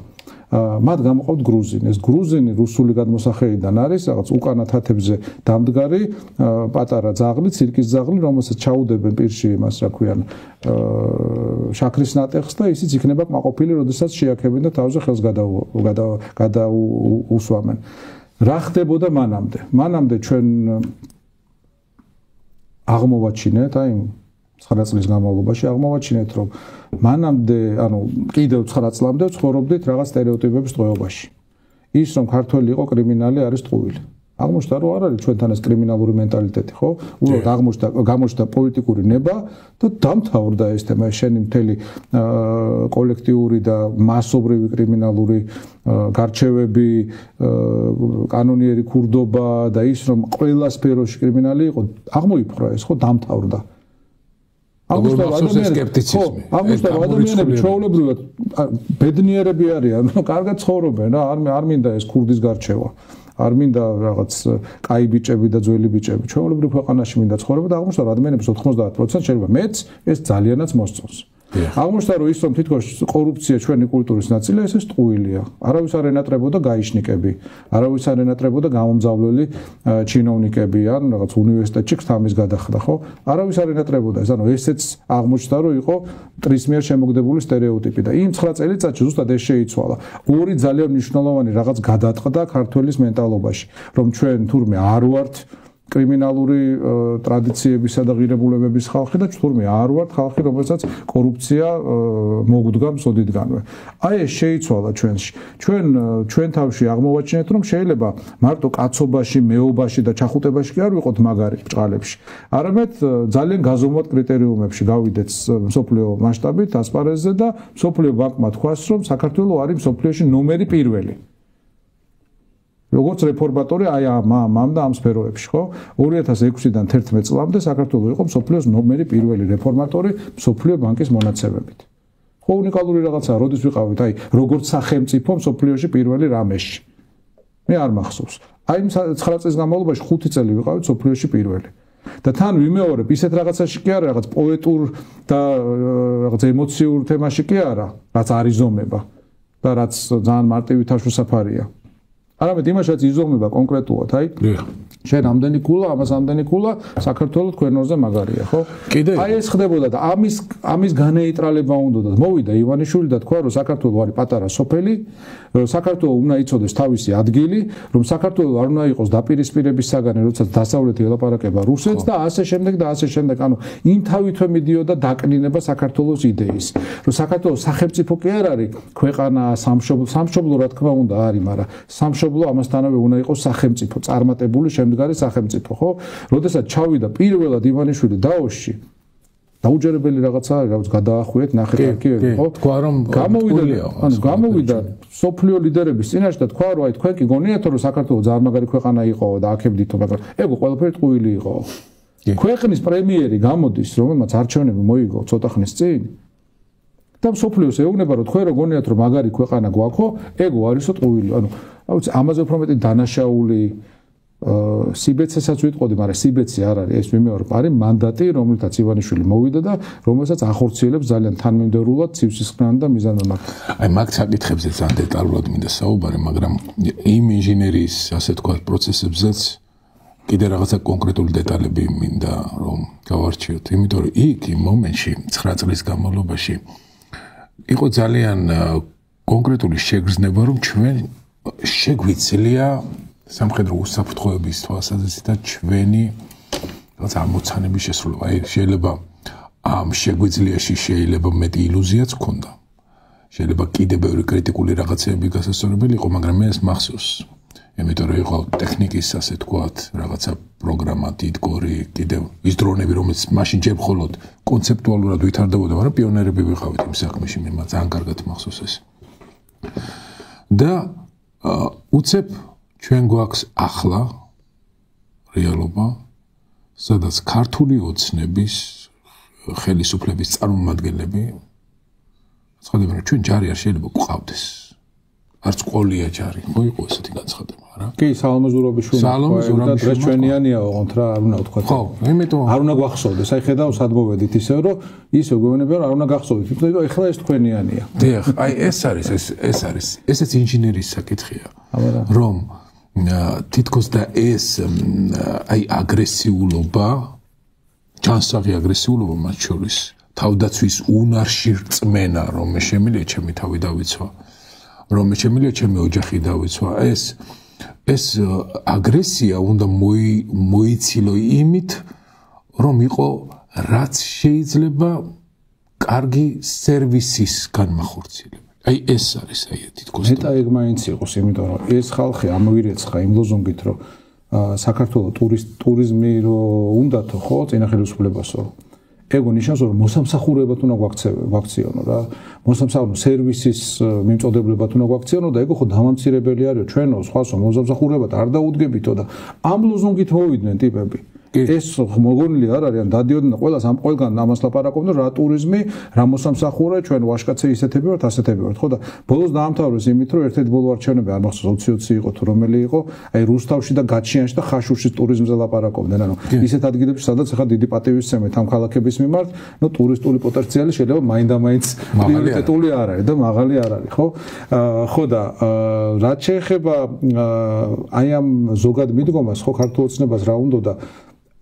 მათ გამოყავთ გრუზინი. ეს გრუზინი რუსული გადმოსახედიდან არის რაღაც უკანა თათებზე დამდგარი პატარა ძაღლი, ცირკის ძაღლი, რომელსაც ჩაუდებენ პირში იმას, რა ქვიან, შაქრის ნატეხს და ისიც იქნება კმაყოფილი, როდესაც შეაქებენ და თავზე ხელს გადაუსვამენ. რა ხდებოდა მანამდე? მანამდე ჩვენ აღმოვაჩინეთ, აი 9 წლის განმავლობაში აღმოვაჩინეთ, რომ მანამდე, ანუ კიდევ 9 წლამდე ცხოვრობდით რაღაც სტერეოტიპების ტყვეობაში. ის რომ ქართველი იყო კრიმინალი არის ტყუილი. აღმოჩნდა რომ არ არის ჩვენთან ეს კრიმინალური მენტალიტეტი, ხო? უბრალოდ გამოჩნდა პოლიტიკური ნება და დამთავრდა ეს თემა, შენი მთელი კოლექტიური და მასობრივი კრიმინალური გარჩევები, კანონიერი ქურდობა და ის რომ ყველა სფეროში კრიმინალი იყო, აღმოიფხვრა ეს, ხო, დამთავრდა. აღმოჩნდა ადამიანები ჩვეულებრივად ბედნიერები არიან, კარგად ცხოვრობენ რა, არ მინდა ეს ქურდის გარჩევა. არ მინდა რაღაც კაი ბიჭები და ძველი ბიჭები. ჩვეულებრივ ქვეყანაში მინდა ცხოვრება და აღმოჩნდა რომ ადამიანების 90% შეიძლება მეც ეს ძალიანაც მოსწონს. აღმოჩნდა რომ ის რომ თითქოს კორუფცია ჩვენი კულტურის ნაწილია, ეს ტყუილია. არავის არ ენატრებოდა გაიშნიკები, არავის არ ენატრებოდა გამომძავლელი ჩინოვნიკები ან რაღაც უნივერსიტეტში ქთამის გადახდა, ხო? არავის არ ენატრებოდა ეს. ანუ ესეც აღმოჩნდა რომ იყო მტრის მიერ შემოგდებული სტერეოტიპი და იმ 9 წელიწადში ზუსტად ეს შეიცვალა. ორი ძალიან მნიშვნელოვანი რაღაც გადაწყდა ქართველის მენტალობაში, რომ ჩვენ თურმე არ ვართ კრიმინალური ტრადიციებისა და ღირებულებების ხალხი და თურმე არ ვართ ხალხი, რომელსაც კორუფცია მოგვდგა მსოდიდგანვე. აი ეს შეიცვალა ჩვენში. ჩვენ თავში აღმოვაჩინეთ, რომ შეიძლება მარტო კაცობაში, მეობაში და ჩახუტებაში კი არ ვიყოთ მაგარი ბჭყალებში. არამედ ძალიან გაზომვად კრიტერიუმებში გავიდეთ მსოფლიო მასშტაბით ასპარეზზე და მსოფლიო ბანკმა თქვას, რომ საქართველო არის მსოფლიოში ნომერი პირველი. როგორც რეფორმატორი აი ამ და ამ სფეროებში, ხო? 2006-დან 11 წლამდე საქართველო იყო მსოფლიოს ნომერი პირველი რეფორმატორი მსოფლიო ბანკის მონაცემებით. ხო, უნიკალური რაღაცაა, როდის ვიყავით, აი, როგორც სახელმწიფო მსოფლიოში პირველი რამეში. მე არ მახსოვს. აი, 9 წლის განმავლობაში 5 წელი ვიყავით მსოფლიოში პირველი. და თან ვიმეორებ, ისეთ რაღაცაში კი არა, რაღაც პოეტურ და რაღაც ემოციურ თემაში კი არა, რაც არიზომება და რაც ძალიან მარტივი თავშესაფარია. არამედ იმაშიც იზომება კონკრეტულად, აი. შენ ამდენი ქულა, ამას ამდენი ქულა, საქართველოს თქვენორზე მაგარია, ხო? აი ეს ხდებოდა და ამის განეიტრალება უნდოდა. მოვიდა ივანიშვილი და თქვა, რომ საქართველოს არის პატარა სოფელი, რომ საქართველოს უნდა იცოდეს თავისი ადგილი, რომ საქართველოს არ უნდა იყოს დაპირისპირების საგანი, როდესაც დასავლეთი ელაპარაკება რუსეთს და ასე შემდეგ და ასე შემდეგ. ანუ იმ თავითვე მიდიოდა დაკნინება საქართველოს იდეის. რომ საქართველოს სახელმწიფო კი არ არის ქვეყანა, სამშობლო რა თქმა უნდა არის, მაგრამ სამშობლო ამასთანავე უნდა იყოს სახელმწიფო, წარმატებული შემდგარი სახელმწიფო, ხო? როდესაც ჩავიდა პირველად ივანიშვილი დაოსში დაუჯერებელი რაღაცა, რაღაც გადაახვიეთ, ნახეთ არქივები, ხო? თქვა რომ გამოვიდა სოფლიო ლიდერების წინაშე და თქვა რომ აი თქვენ კი გონიათ რომ საქართველოს ძალიან მაგარი ქვეყანა იყო და აქებდითო, მაგრამ ეგო ყველაფერი ტყუილი იყო. ქვეყნის პრემიერი გამოდის, რომელმაც არჩევნები მოიგო ცოტა ხნის წინ და სოფლიოს ეუბნება რომ თქვენ რო გონიათ რომ მაგარი ქვეყანა გვაქვს, ეგო არისო ტყუილი. ანუ ამაზე უფრო მეტი დანაშაული სიბეცესაც ვიტყოდი, მაგრამ სიბეცე არ არის, ეს ვიმეორებ, არის მანდატი, რომელთაც ივანიშვილი მოვიდა და რომელსაც ახორციელებს ძალიან თანმიმდევრულად, ცივსისხლიან და მიზანმიმართულად. აი მაგ საკითხებზე ძალიან დეტალურად მინდა საუბარი, მაგრამ იმ ინჟინერიის, ასე თქვა, პროცესებზეც კიდე რაღაცა კონკრეტული დეტალები მინდა რომ გავარჩიოთ, იმიტომ რომ იქ იმ მომენტში 9 წლის განმავლობაში იყო ძალიან კონკრეტული შეგრძნება, რომ ჩვენ შეგვიძლია სამხედრო უსაფრთხოების თვალსაზრისით ჩვენი რაღაც ამოცანების შესრულება. აი შეიძლება ამ შეგვიძლიაში შეიძლება მეტი ილუზიაც გქონდა. შეიძლება კიდე ბევრი კრიტიკული რაღაცები გასასწორებელი იყო, მაგრამ მე ეს მახსოვს. იმიტომ რომ იყო ტექნიკის, ასე თქვათ, რაღაცა პროგრამა, დიდგორი, კიდევ ის დრონები, რომელიც მაშინ ჯერ მხოლოდ კონცეპტუალურად ვითარდებოდა, მაგრამ პიონერები ვიყავით იმ საქმეში, მე ძალიან კარგად მახსოვს ეს. და უცებ ჩვენ გვაქვს ახლა რეალობა, სადაც ქართული ოცნების ხელისუფლების წარმომადგენლები ცხადებენ, რომ ჩვენ ჯარი არ შეიძლება გვყავდეს. არც ყოლია ჯარი, ხო იყო ესეთი განცხადება, რა? კი, სალამაზურობის შუმა და დღეს ჩვენიანია ოღონდ რა, არ უნდა ვთქვა. ხო, იმიტომ არ უნდა გვახსოვდეს. აი ხედავ სად მოვედით ისე, რომ ისე გვეუბნება, რომ არ უნდა გახსოვდეთ. იმიტომ ეხლა ეს თქვენიანია. დიახ, აი ეს არის, ესეც ინჟინერიის საკითხია. რომ თითქოს და ეს აი აგრესიულობა, ჯანსაღი აგრესიულობა მათ შორის, თავდაცვის უნარში რწმენა, რომ მე შემიძლია ჩემი თავი დავიცვა. რომ შემიძლია ჩემი ოჯახი დავიცვა, ეს აგრესია უნდა მოიცილო იმით, რომ იყო რაც შეიძლება კარგი სერვისის განმახორციელება. აი ეს არის თითქოს მეტა ეგ მაინც იყოს, იმიტომ რომ ეს ხალხი ამოვირეცხა იმ ლოზუნგით, რომ საქართველოს ტურიზმი რო უნდათო ხო წინა ხელისუფლებასო. ეგ ნიშნავს რომ მოსამსახურებად უნდა გვაქციონო რა. მოსამსახურებო სერვისის მიმწოდებლებად უნდა გვაქციონო და ეგ ხო დამამცირებელი არის ჩვენო სხვასო მოსამსახურებად არ დაუდგებითო და ამ ლოზუნგით მოვიდნენ ტიპები. ეს მოგონილი არ არის, ან დადიოდნენ და ყველგან ამას ლაპარაკობდნენ რა ტურიზმი, რა მოსამსახურე, ჩვენ ვაშკაცები ისეთები ვართ, ასეთები ვართ, ხო და ბოლოს დაამთავრეს იმით, რომ ერთ-ერთი ბოლო არჩევნები არ მახსოვს 2020 იყო თუ რომელი იყო, აი რუსთავში და გაჩიანში და ხაშურში ტურიზმზე ლაპარაკობდნენ, ანუ ისეთ ადგილებში, სადაც ახლა დიდი პატივისცემით ამ ქალაქების მიმართ, ნუ ტურისტული პოტენციალი შეიძლება მაინდა-მაინც პრიორიტეტული არ არის და მაღალი არ არის, ხო? ხო და რაც შეეხება აი ამ ზოგად მიდგომას, ხო ქართულ ოცნებას რა უნდა და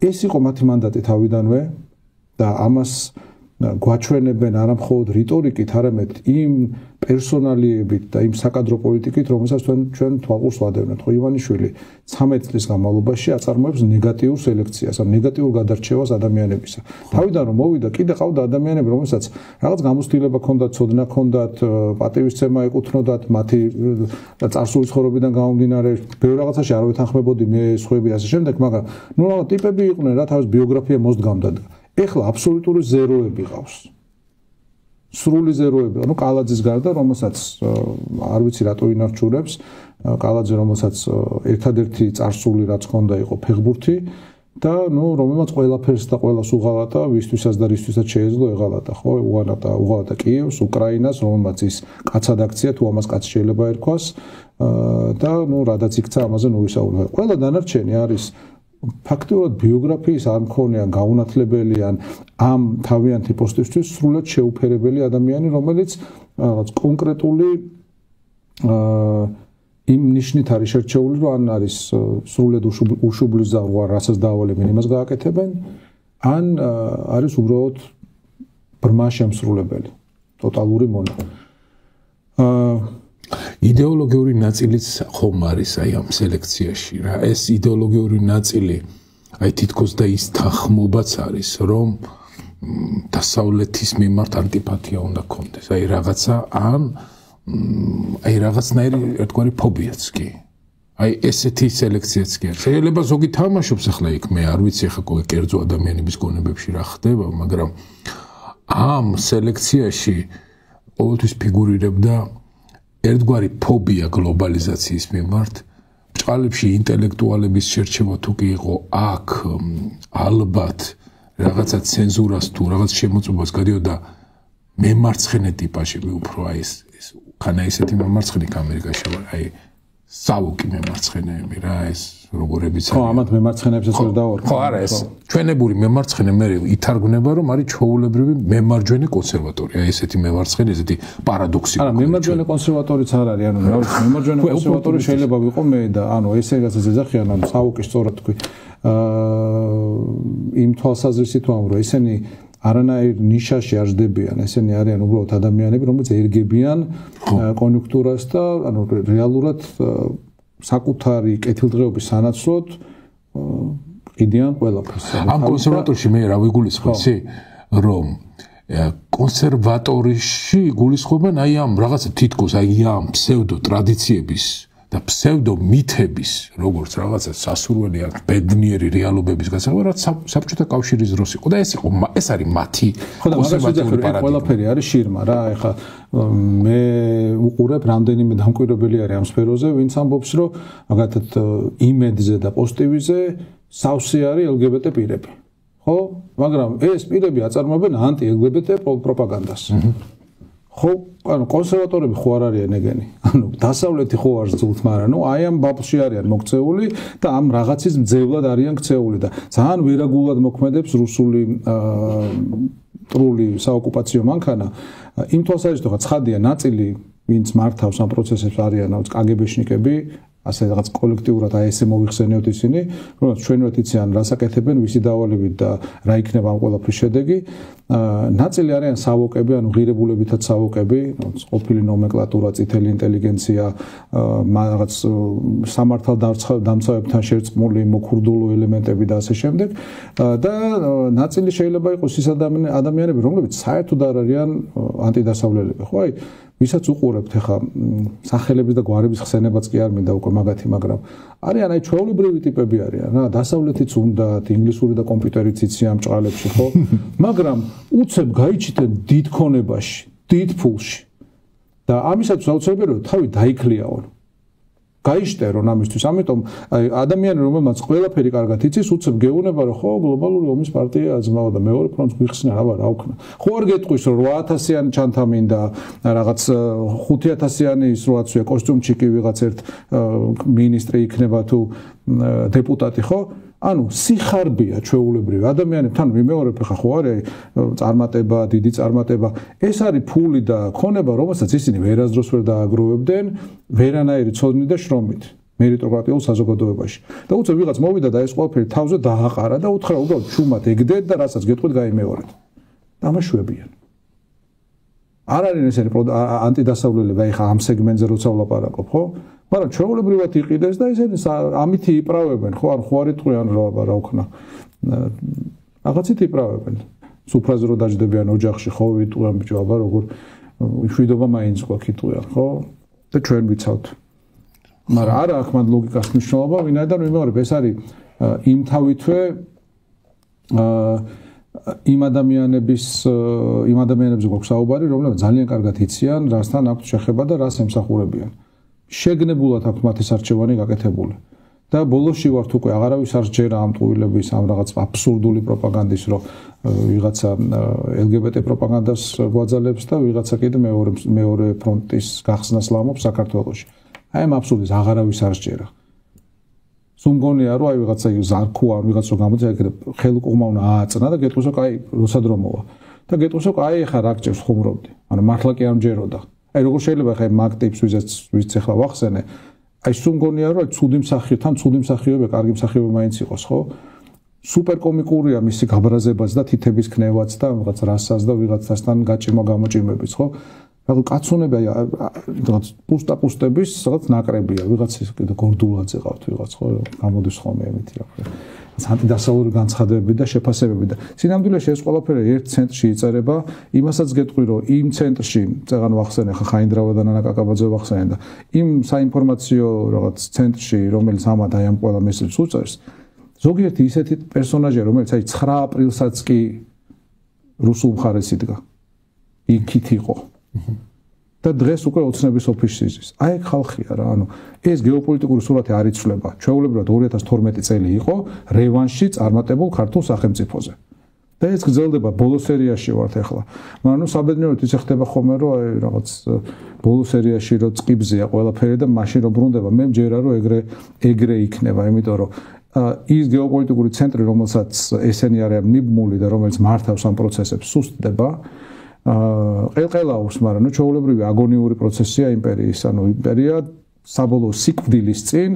ეს იყო მათი მანდატი თავიდანვე და ამას გვაჩვენებენ არა მხოლოდ რიტორიკით, არამედ იმ პერსონალიებით და იმ საკადრო პოლიტიკით, რომელსაც ჩვენ თვალყურს ვადევნებთ. ხო ივანიშვილი 13 წლის განმავლობაში აწარმოებს ნეგატიურ სელექციას, ან ნეგატიურ გადარჩევას ადამიანებისა. თავიდან რომ მოვიდა, კიდე ყავდა ადამიანები, რომელსაც რაღაც გამოცდილება ჰქონდათ, ცოდნა ჰქონდათ, პატივისცემა ეკუთვნოდათ, მათი წარსული ცხოვრებიდან გამომდინარე, ბევრ რაღაცაში არ ვეთანხმებოდი მე სხვები ასე შემდეგ, მაგრამ ნუ რაღაც ტიპები იყვნენ რა თავის ბიოგრაფია მოსდგამდა. ეხლა აბსოლუტური ზეროები ყავს. სრული ზეროები, ანუ კალაძის გარდა, რომელსაც არ ვიცი რატო ინარჩუნებს, კალაძე რომელსაც ერთადერთი წარსული რაც ჰქონდა იყო ფეხბურთი და ნუ რომელმაც ყველაფერს და ყველას უღალატა, ვისთვისაც და რისთვისაც შეეძლო ეღალატა, ხო, უღალატა კიევს, უკრაინას, რომელმაც ის კაცად აქცია, თუ ამას კაც შეიძლება ერქვას და ნუ რადაც იქცა ამაზე ნუ ვისაუბრებ. ყველა დანარჩენი არის ფაქტიურად ბიოგრაფიის არ მქონე ან გაუნათლებელი ან ამ თავიანთი პოსტისთვის სრულად შეუფერებელი ადამიანი, რომელიც რაღაც კონკრეტული იმ ნიშნით არის შერჩეული, რომ ან არის სრულად უშუბლის ზარვა, რასაც დაავალებენ, იმას გააკეთებენ, ან არის უბრალოდ ბრმა შემსრულებელი, ტოტალური მონა. იდეოლოგიური ნაწილიც ხომ არის აი ამ სელექციაში რა. ეს იდეოლოგიური ნაწილი აი თითქოს და ის თანხმობაც არის, რომ დასავლეთის მიმართ ანტიპათია უნდა გქონდეს. აი რაღაცა ან აი რაღაცნაირი ერთგვარი ფობიაც კი. აი ესეთი სელექციაც კი არის. შეიძლება ზოგი თამაშობს ახლა იქ, მე არ ვიცი ახლა კერძო ადამიანების გონებებში რა ხდება, მაგრამ ამ სელექციაში ყოველთვის ფიგურირებდა ერთგვარი ფობია გლობალიზაციის მიმართ. ბრჭყალებში ინტელექტუალების შერჩევა თუ კი იყო აქ ალბათ რაღაცა ცენზურას თუ რაღაც შემოწმებას გადიოდა მემარცხენე ტიპაჟები უფრო აი ეს ხანა ისეთი მემარცხენე ამერიკაში აი საუკი მემარცხენეები რა ეს როგორებიც არის. ხო, ამათ მემარცხენეებსაც ვერ დავარქვა. ხო, არა ეს ჩვენებური მემარცხენე მე ითარგმნება რომ არის ჩვეულებრივი მემარჯვენე კონსერვატორი. აი ესეთი მემარცხენე, ესეთი პარადოქსი. არა, მემარჯვენე კონსერვატორიც არ არის, ანუ რა ვიცი, მემარჯვენე კონსერვატორი შეიძლება ვიყო მე და ანუ ესე რაღაცა ეძახიან, ანუ საუკი სწორად თქვი. იმ თვალსაზრისით ვამბობ, რომ ესენი არანაირ ნიშაში არ ჯდებიან, ესენი არიან უბრალოდ ადამიანები, რომლებიც ერგებიან კონიუნქტურას და ანუ რეალურად საკუთარი კეთილდღეობის სანაცვლოდ ყიდიან ყველაფერს. ამ კონსერვატორში მე რა ვიგულისხმობ, იცი, რომ კონსერვატორში გულისხმობენ აი ამ რაღაცა თითქოს აი ამ ფსევდო ტრადიციების და ფსევდო მითების, როგორც რაღაცა სასურველი ან ბედნიერი რეალობების გასაღება, რაც საბჭოთა კავშირის დროს იყო და ეს არის მათი კონსერვატიული პარადიგმა. ყველაფერი არის შირმა რა, ეხლა მე უყურებ რამდენიმე დამკვირვებელი არის ამ სფეროზე, ვინც ამბობს, რომ მაგათად იმედზე და პოზიტივიზე სავსე არის LGBT პირები. ხო? მაგრამ ეს პირები აწარმოებენ ანტი-LGBT პროპაგანდას. ხო, ანუ კონსერვატორები ხო არ არიან ეგენი. ანუ დასავლეთი ხო არ ზულთ, მაგრამ ნუ აი ამ ბაბლში არიან მოქცეული და ამ რაღაცის მძევლად არიან ქცეული და ძალიან ვერაგულად მოქმედებს რუსული ტრული საოკუპაციო მანქანა. იმ თვალსაზრისით, რომ ცხადია ნაწილი, ვინც მართავს ამ პროცესებს არიან კგბ-შნიკები, ასე რაღაც კოლექტიურად აი ესე მოიხსენიოთ ისინი, რომ ჩვენ ვეთ იციან რა საკეთებენ, ვისი დავალებით და რა იქნება ამ ყველაფრის შედეგი. ნაწილი არიან სავოკები, ანუ ღირებულებითაც სავოკები, ყოფილი ნომენკლატურა, წითელი ინტელიგენცია, რაღაც სამართალ დამცავებთან შერწყმული მოქურდულო ელემენტები და ასე შემდეგ. და ნაწილი შეიძლება იყოს ის ადამიანები, რომლებიც საერთოდ არ არიან ანტიდასავლელები, ხო? აი ვისაც უყურებთ ახლა სახელების და გვარების ხსენებაც კი არ მინდა უკვე მაგათი, მაგრამ არიან აი ჩვეულებრივი ტიპები არიან რა, დასავლეთიც უნდათ, ინგლისური და კომპიუტერიც იციან ბრწყალებში, ხო? მაგრამ უცებ გაიჩიტენ დიდ ქონებაში, დიდ ფულში. და ამისაც აუცილებელია თავი დაიქლიაონ. გაიშტერონ ამისთვის. ამიტომ აი ადამიანი რომელმაც ყველაფერი კარგად იცის, უცებ გეუბნება რომ ხო გლობალური ომის პარტია აზმავა და მეორე ფრონტს გვიხსნა, აბა რა უქნა. ხო არ გეტყვის რომ 8000-იანი ჩანთა მინდა, რაღაც 5000-იანი ის როაცვია კოსტიუმჩიკი ვიღაც ერთ მინისტრი იქნება თუ დეპუტატი, ხო? ანუ სიხარბია ჩვეულებრივი ადამიანებთან ვიმეორებ ხა ხო არის წარმატება, დიდი წარმატება. ეს არის ფული და ქონება, რომელსაც ისინი ვერასდროს ვერ დააგროვებდნენ, ვერანაირი ცოდნით და შრომით მერიტოკრატიულ საზოგადოებაში. და უცებ ვიღაც მოვიდა და ეს ყველაფერი თავზე დააყარა და უთხრა უბრალოდ შუმად ეგდეთ და რასაც გეტყვით გაიმეორეთ. დამაშვებიან. არ არის ესენი ანტიდასავლელები, აი ხა ამ სეგმენტზე როცა ვლაპარაკობ, ხო? მაგრამ ჩვეულებრივად იყიდეს და ისინი ამითი იპრავებენ, ხო? ან ხო არ იტყვიან რა უქნა. რაღაცით იპრავებენ. სუფრაზე რო დაждდებიან ოჯახში, ხო, იტყვიან ბიჭო, აბა როგორ მშვიდობა მაინც გვაქვს იტყვიან, ხო? და ჩვენ ვიცავთ. მაგრამ არა აქვს მანდ ლოგიკას მნიშვნელობა, ვინაიდან ვიმეორებ, ეს არის იმ თავითვე იმ ადამიანებზე გვაქვს საუბარი, რომლებიც ძალიან კარგად იციან, რასთან აქვთ შეხება და რას ემსახურებიან. შეგნებულად აქვს მათი არჩევანი გაკეთებული. და ბოლოსში ვართ უკვე აღარავის არ ჯერა ამ ტყუილების ამ რაღაც აბსურდული პროპაგანდის, რომ ვიღაცა LGBT პროპაგანდას გვაძალებს და ვიღაცა კიდე მეორე ფრონტის გახსნას ლამობს საქართველოში. აი ამ აბსურდის აღარავის არ ჯერა. სულ მგონია რომ აი ვიღაცა ზარქუა, ვიღაც რო გამოდის, აი ხელუკუღმა უნდა ააწნა და გეტყვის რომ აი როსად რომ მოვა. და გეტყვის რომ აი ხა რა გჭირს ხუმრობდი. ანუ მართლა კი არ მჯეროდა. აი როგორ შეიძლება ხა მაგ ტიპს ვიზაც ახლა ვახსენე. აი სულ მგონია რომ ცუდი მსახიობთან ცუდი მსახიობი, კარგი მსახიობი მაინც იყოს, ხო? სუპერ კომიკურია მისი გაბრაზებაც და თითების ქნევაც და რაღაც რასას და ვიღაცასთან გაჭიმა გამოჭიმებიც, ხო? რაღაც კაცუნები აი რაღაც პუსტაპუსტების რაღაც ნაკრებია, ვიღაც ის კიდე გორდულაძე ყავთ ვიღაც, ხო? გამოდის ხოლმე ამითი რა ქვია. ანტიდასავლური განცხადებები და შეფასებები და სინამდვილეში ეს ყველაფერი ერთ ცენტრში იწერება. იმასაც გეტყვი რომ იმ ცენტრში წეგან ვახსენე ხა ხაინდრავა და ნანა კაკაბაძე ვახსენე და იმ საინფორმაციო რაღაც ცენტრში რომელიც ამათ აი ამ ყველა მესეჯს უწერს, ზოგიერთი ისეთი პერსონაჟია რომელიც აი 9 აპრილსაც კი რუსულ მხარეს იდგა. იქით იყო. და დღეს უკვე ოცნების ოფისში ის. აი ხალხია რა, ანუ ეს გეოპოლიტიკური სურათი არ იცვლება. ჩვეულებრივად 2012 წელი იყო რევანში წარმატებულ ქართულ სახელმწიფოზე. და ეს გრძელდება ბოლო სერიაში ვართ ახლა. მაგრამ ნუ საბედნიეროდ ისე ხდება ხოლმე რომ აი რაღაც ბოლო სერიაში რო წკიბზეა ყველაფერი და მაშინ რო ბრუნდება, მე მჯერა რომ ეგრე იქნება, იმიტომ რომ ის გეოპოლიტიკური ცენტრი რომელსაც ესენი არიან მიბმული და რომელიც მართავს ამ პროცესებს სუსტდება ყელყელაობს, მაგრამ ნუ ჩვეულებრივი აგონიური პროცესია იმპერიის, ანუ იმპერია საბოლოო სიკვდილის წინ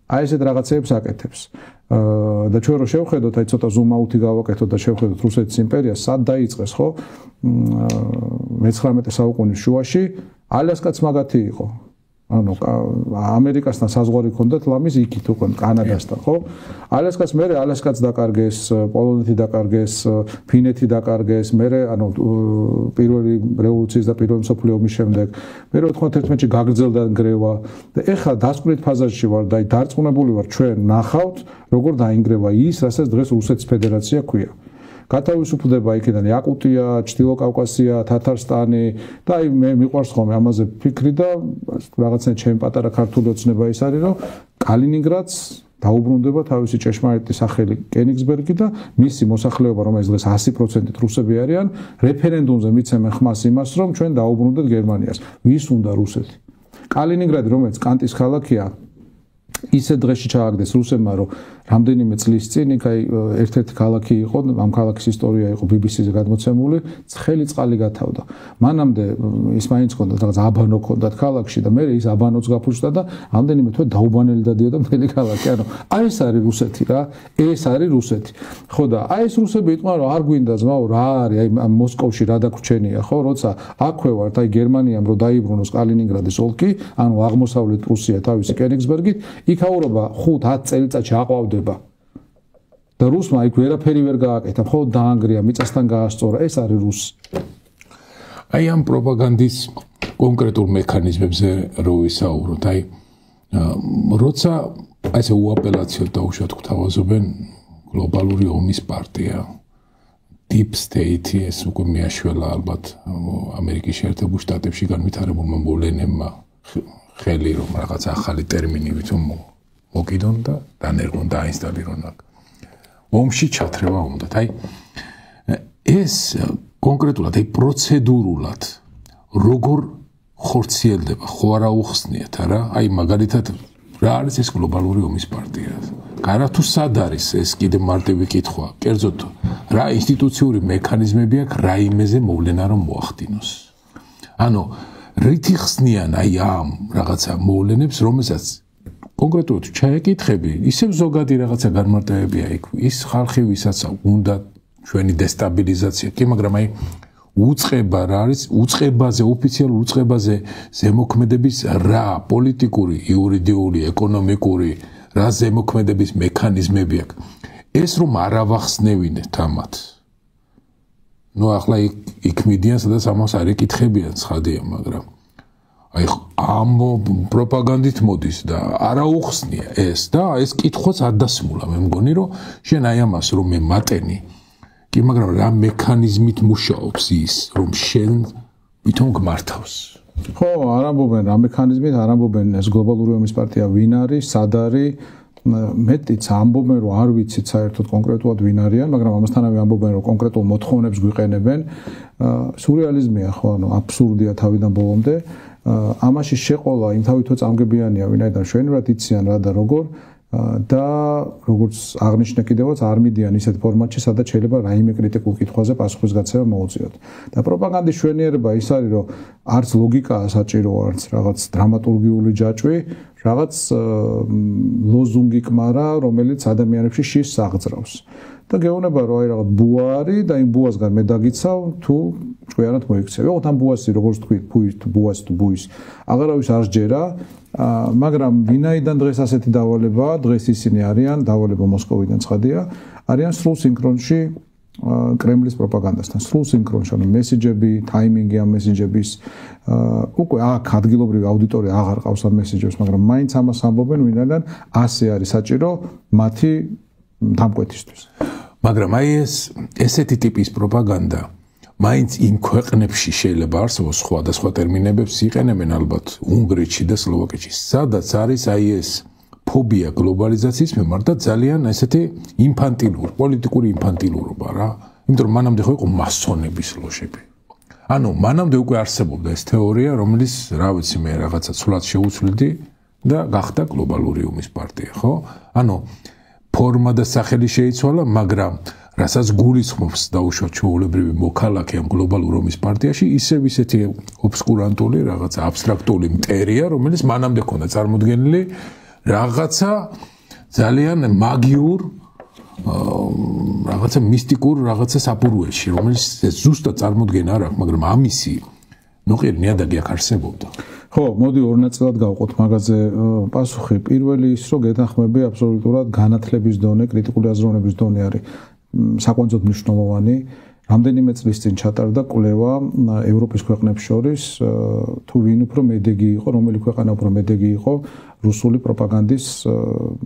აი ესეთ რაღაცეებს აკეთებს. და ჩვენ რო შევხედოთ, აი ცოტა ზუმ აუთი გავაკეთოთ და შევხედოთ რუსეთის იმპერია სად დაიწყეს, ხო? მე-19 საუკუნის შუაში ალასკაც მაგათი იყო. ანუ ამერიკასთან საზღვარი ჰქონდათ ლამის იქით უკვე კანადასთან, ხო? ალასკაც მერე ალასკაც დაკარგეს, პოლონეთი დაკარგეს, ფინეთი დაკარგეს, მერე ანუ პირველი რევოლუციის და პირველი მსოფლიო ომის შემდეგ მერე 91-ში გაგრძელდა ნგრევა და ეხლა დასკვნით ფაზაში ვარ და დარწმუნებული ვარ ჩვენ ნახავთ როგორ დაინგრევა ის, რასაც დღეს რუსეთის ფედერაცია ქვია. გათავისუფლდება იქიდან იაკუტია, ჩრდილო კავკასია, თათარსტანი და აი მე მიყვარს ხოლმე ამაზე ფიქრი და რაღაცნაირად ჩემი პატარა ქართული ოცნება ის არის რომ კალინინგრადს დაუბრუნდება თავისი ჭეშმარიტი სახელი კენიგსბერგი და მისი მოსახლეობა რომელიც დღეს 100%-ით რუსები არიან რეფერენდუმზე მიცემენ ხმას იმას რომ ჩვენ დაუბრუნდეთ გერმანიას. ვის უნდა რუსეთი? კალინინგრადი რომელიც კანტის ქალაქია ისე დღეში ჩააგდეს რუსებმა რომ რამდენიმე წლის წინ იქ აი ერთ-ერთი ქალაქი იყო, ამ ქალაქის ისტორია იყო BBC-ზე გადმოცემული, ცხელი წყალი გათავდა. მანამდე ის მაინც ჰქონდა რაღაც აბანო ჰქონდათ ქალაქში და მე ის აბანოც გაფუჭდა და რამდენიმე თვე დაუბანელი დადიოდა მთელი ქალაქი. ანუ აი ეს არის რუსეთი რა, ეს არის რუსეთი. ხო და აი ეს რუსები იტყვიან რომ არ გვინდა ძმაო რა არის აი მოსკოვში რა დაგვრჩენია ხო, როცა აქვე ვართ აი გერმანიამ რომ დაიბრუნოს კალინინგრადის ოლქი, ანუ აღმოსავლეთ პრუსია თავისი კენიგსბერგით, იქაურობა 5-10 წელიწადში აყვავდება. და რუსმა იქ ვერაფერი ვერ გააკეთა, მხოლოდ დაანგრია, მიწასთან გაასწორა, ეს არის რუსი. აი ამ პროპაგანდის კონკრეტულ მექანიზმებზე რო ვისაუბროთ, აი როცა აი ეს უაპელაციოდ დაუშვათ გვთავაზობენ გლობალური ომის პარტია, Deep State ეს უკვე მიაშველა ალბათ ამერიკის შეერთებულ შტატებში განვითარებულმა მოვლენებმა ხელი რომ რაღაც ახალი ტერმინი ვითომ მოკიდონ და დანერგონ და აინსტალირონ აქ. ომში ჩათრევა უნდათ. აი ეს კონკრეტულად აი პროცედურულად როგორ ხორციელდება, ხო არა უხსნიათ არა? აი მაგალითად რა არის ეს გლობალური ომის პარტია? არა თუ სად არის ეს კიდე მარტივი კითხვა. კერძოდ რა ინსტიტუციური მექანიზმები აქვს რაიმეზე მოვლენა რომ მოახდინოს. ანუ რითი ხსნიან აი ამ რაღაცა მოვლენებს, რომელსაც კონკრეტულად ჩაეკითხები, ისევ ზოგადი რაღაცა განმარტებებია იქ. ის ხალხი, ვისაც უნდა ჩვენი დესტაბილიზაცია, კი, მაგრამ აი უწყება რა არის, უწყებაზე, ოფიციალურ უწყებაზე ზემოქმედების რა პოლიტიკური, იურიდიული, ეკონომიკური, რა ზემოქმედების მექანიზმები აქვს. ეს რომ არ ავახსნევინეთ ამათ. ნუ ახლა იქ მიდიან, სადაც ამას არ ეკითხებიან, ცხადია, მაგრამ აი ამ პროპაგანდით მოდის და არა უხსნია ეს და ეს კითხვაც არ დასმულა. მე მგონი რომ შენ აი ამას რომ მე მატენი, კი, მაგრამ რა მექანიზმით მუშაობს ის, რომ შენ ვითომ გმართავს? ხო, არ ამბობენ რა მექანიზმით, არ ამბობენ ეს გლობალური ომის პარტია ვინ არის, სად არის. მეტიც ამბობენ რომ არ ვიცით საერთოდ კონკრეტულად ვინ არიან, მაგრამ ამასთანავე ამბობენ რომ კონკრეტულ მოთხოვნებს გვიყენებენ. სურეალიზმია ხო, ანუ აბსურდია თავიდან ბოლომდე. ამაში შეყოლა იმთავითო წამგებიანია, ვინაიდან შვენურად იციან რა და როგორ და როგორც აღნიშნე კიდევაც არ მიდიან ისეთ ფორმატში, სადაც შეიძლება რაიმე კრიტიკულ კითხვაზე პასუხისგაცემა მოუწიოთ. და პროპაგანდის შვენიერება ის არის, რომ არც ლოგიკაა საჭირო, არც რაღაც დრამატურგიული ჯაჭვი, რაღაც ლოზუნგი კმარა, რომელიც ადამიანებში შიშს აღძრავს. და გეუბნება რომ აი რაღაც ბუა არის და იმ ბუასგან მე დაგიცავ თუ ჭკვიანად მოიქცევ. ოღონდ ამ ბუასი როგორც თქვი, ბუას თუ ბუის აღარავის არ ჯერა, მაგრამ ვინაიდან დღეს ასეთი დავალება, დღეს ისინი არიან, დავალება მოსკოვიდან ცხადია, არიან სრულ სინქრონში კრემლის პროპაგანდასთან, სრულ სინქრონში, ანუ მესიჯები, ტაიმინგი ამ მესიჯების, უკვე აქ ადგილობრივი აუდიტორია აღარ ყავს ამ მესიჯებს, მაგრამ მაინც ამას ამბობენ, ვინაიდან ასე არის საჭირო მათი დამკვეთისთვის. მაგრამ აი ესეთი ტიპის პროპაგანდა მაინც იმ ქვეყნებში შეიძლება არსებობს სხვადასხვა ტერმინებებს იყენებენ ალბათ უნგრეთში და სლოვაკეთში, სადაც არის აი ეს ფობია გლობალიზაციის მიმართ და ძალიან ესეთი ინფანტილური, პოლიტიკური ინფანტილურობა რა. იმიტომ რომ მანამდე ხო იყო მასონების ლოჟები. ანუ მანამდე უკვე არსებობდა ეს თეორია, რომელიც რა ვიცი მე რაღაცა ცვლად შეუცვლიდი და გახდა გლობალური ომის პარტია, ხო? ანუ ფორმა და სახელი შეიცვალა, მაგრამ რასაც გულისხმობს დაუშვათ ჩვეულებრივი მოქალაქე ამ გლობალურ ომის პარტიაში, ისევ ისეთი ობსკურანტული, რაღაცა აბსტრაქტული მტერია, რომელიც მანამდე ჰქონდა წარმოდგენილი რაღაცა ძალიან მაგიურ, რაღაცა მისტიკურ, რაღაცა საფურულში, რომელიც ზუსტად წარმოდგენა არ აქვს, მაგრამ ამისი ნოყიერი ნიადაგი აქ არსებობდა. ხო, მოდი ორ ნაწილად გავყოთ მაგაზე პასუხი. პირველი ის, რომ გეთანხმები აბსოლუტურად განათლების დონე, კრიტიკული აზროვნების დონე არის საკვანძოდ მნიშვნელოვანი. რამდენიმე წლის წინ ჩატარდა კვლევა ევროპის ქვეყნებს შორის, თუ ვინ უფრო მედეგი იყო, რომელი ქვეყანა უფრო მედეგი იყო რუსული პროპაგანდის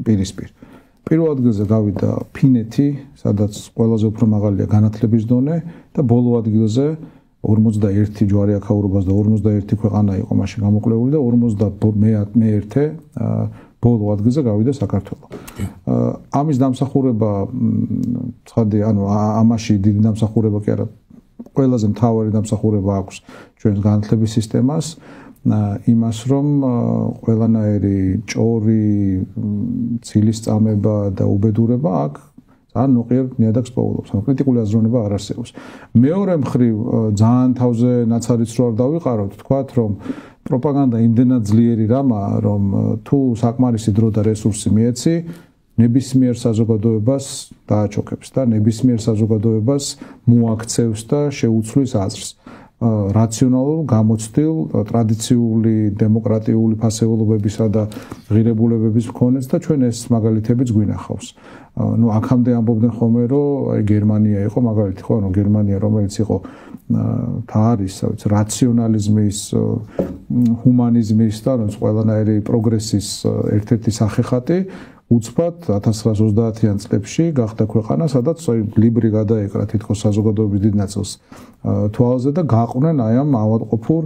პირისპირ. პირველ ადგილზე გავიდა ფინეთი, სადაც ყველაზე უფრო მაღალია განათლების დონე და ბოლო ადგილზე 41 ჯვარი აქაურობას და 41 ქვეყანა იყო მაშინ გამოკვლეული და 51 ბოლო ადგილზე გავიდა საქართველო. ამის დამსახურება ცხადია, ანუ ამაში დიდი დამსახურება კი არა, ყველაზე მთავარი დამსახურება აქვს ჩვენს განათლების სისტემას იმას, რომ ყველანაირი ჭორი, ცილის წამება და უბედურება აქ ძალიან ნოყიერ ნიადაგს პოულობს. კრიტიკული აზროვნება არ არსებობს. მეორე მხრივ ძალიან თავზე ნაცარიც რო არ დავიყაროთ, თქვათ, რომ პროპაგანდა იმდენად ძლიერი რამაა, რომ თუ საკმარისი დრო და რესურსი მიეცი, ნებისმიერ საზოგადოებას დააჩოქებს და ნებისმიერ საზოგადოებას მოაქცევს და შეუცვლის აზრს. რაციონალურ, გამოცდილ, ტრადიციული დემოკრატიული ფასეულობებისა და ღირებულებების მქონეს და ჩვენ ეს მაგალითებიც გვინახავს. ნუ აქამდე ამბობდნენ ხოლმე, რომ აი გერმანია იყო მაგალითი, ხო, ანუ გერმანია, რომელიც იყო არის, რაციონალიზმის, ჰუმანიზმის და ყველანაირი პროგრესის ერთ-ერთი სახეხატი უცბად 1930-იან წლებში გახდა ქვეყანა, სადაც ლიბრი გადაეკრა თითქოს საზოგადოების დიდ ნაწილს თვალზე და გაყვნენ აი ამ ავადმყოფურ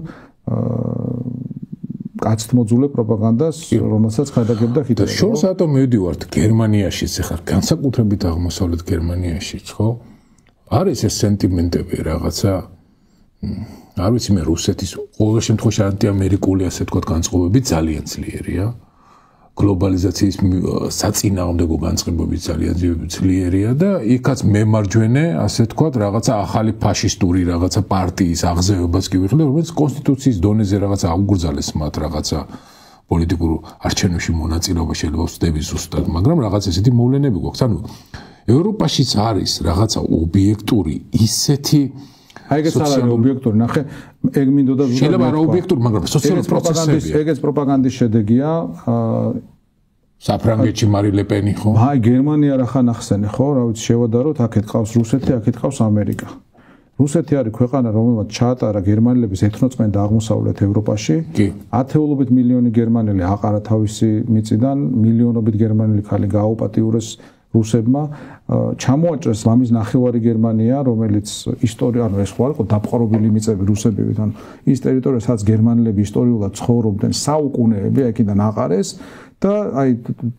კაცთმოძულე პროპაგანდას, რომელსაც ხადაგებდა ჰიტლერი. შორს რატომ მივდივართ გერმანიაშიც, ახლა განსაკუთრებით აღმოსავლეთ გერმანიაშიც, ხო? არის ეს სენტიმენტები რაღაცა, არ ვიცი მე რუსეთის ყოველ შემთხვევაში ანტიამერიკული ასე თქვა განწყობები ძალიან ძლიერია. გლობალიზაციის საწინააღმდეგო განწყობები ძალიან ძლიერია და იქაც მემარჯვენე, ასე თქვათ, რაღაცა ახალი ფაშისტური რაღაცა პარტიის აღზევებას კი ვიხილებ, რომელიც კონსტიტუციის დონეზე რაღაცა აუგრძალეს მათ რაღაცა პოლიტიკურ არჩევნებში მონაწილეობა შეიძლება ვწდები ზუსტად, მაგრამ რაღაც ესეთი მოვლენები გვაქვს. ანუ ევროპაშიც არის რაღაცა ობიექტური ისეთი აი ეს არის ობიექტური, ნახე, ეგ მინდოდა ზუსტად შეიძლება არა ობიექტური, მაგრამ სოციალური პროცესებია. ეგეც პროპაგანდის შედეგია. საფრანგეთში მარი ლე პენი ხო? აი გერმანია რახან ახსენე ხო, რა ვიცი შევადაროთ, აქეთ ყავს რუსეთი, აქეთ ყავს ამერიკა. რუსეთი არის ქვეყანა, რომელმაც ჩაატარა გერმანელების ეთნოწმენდა აღმოსავლეთ ევროპაში. ათეულობით მილიონი გერმანელი აყარა თავისი მიწიდან, მილიონობით გერმანელი ხალი გააუპატიურეს რუსებმა, ჩამოაჭრეს ლამის ნახევარი გერმანია, რომელიც ისტორია, ანუ ეს ხო არ იყო დაპყრობილი მიწები რუსებივით, ანუ ის ტერიტორია, სადაც გერმანელები ისტორიულად ცხოვრობდნენ საუკუნეები, აქედან აყარეს და აი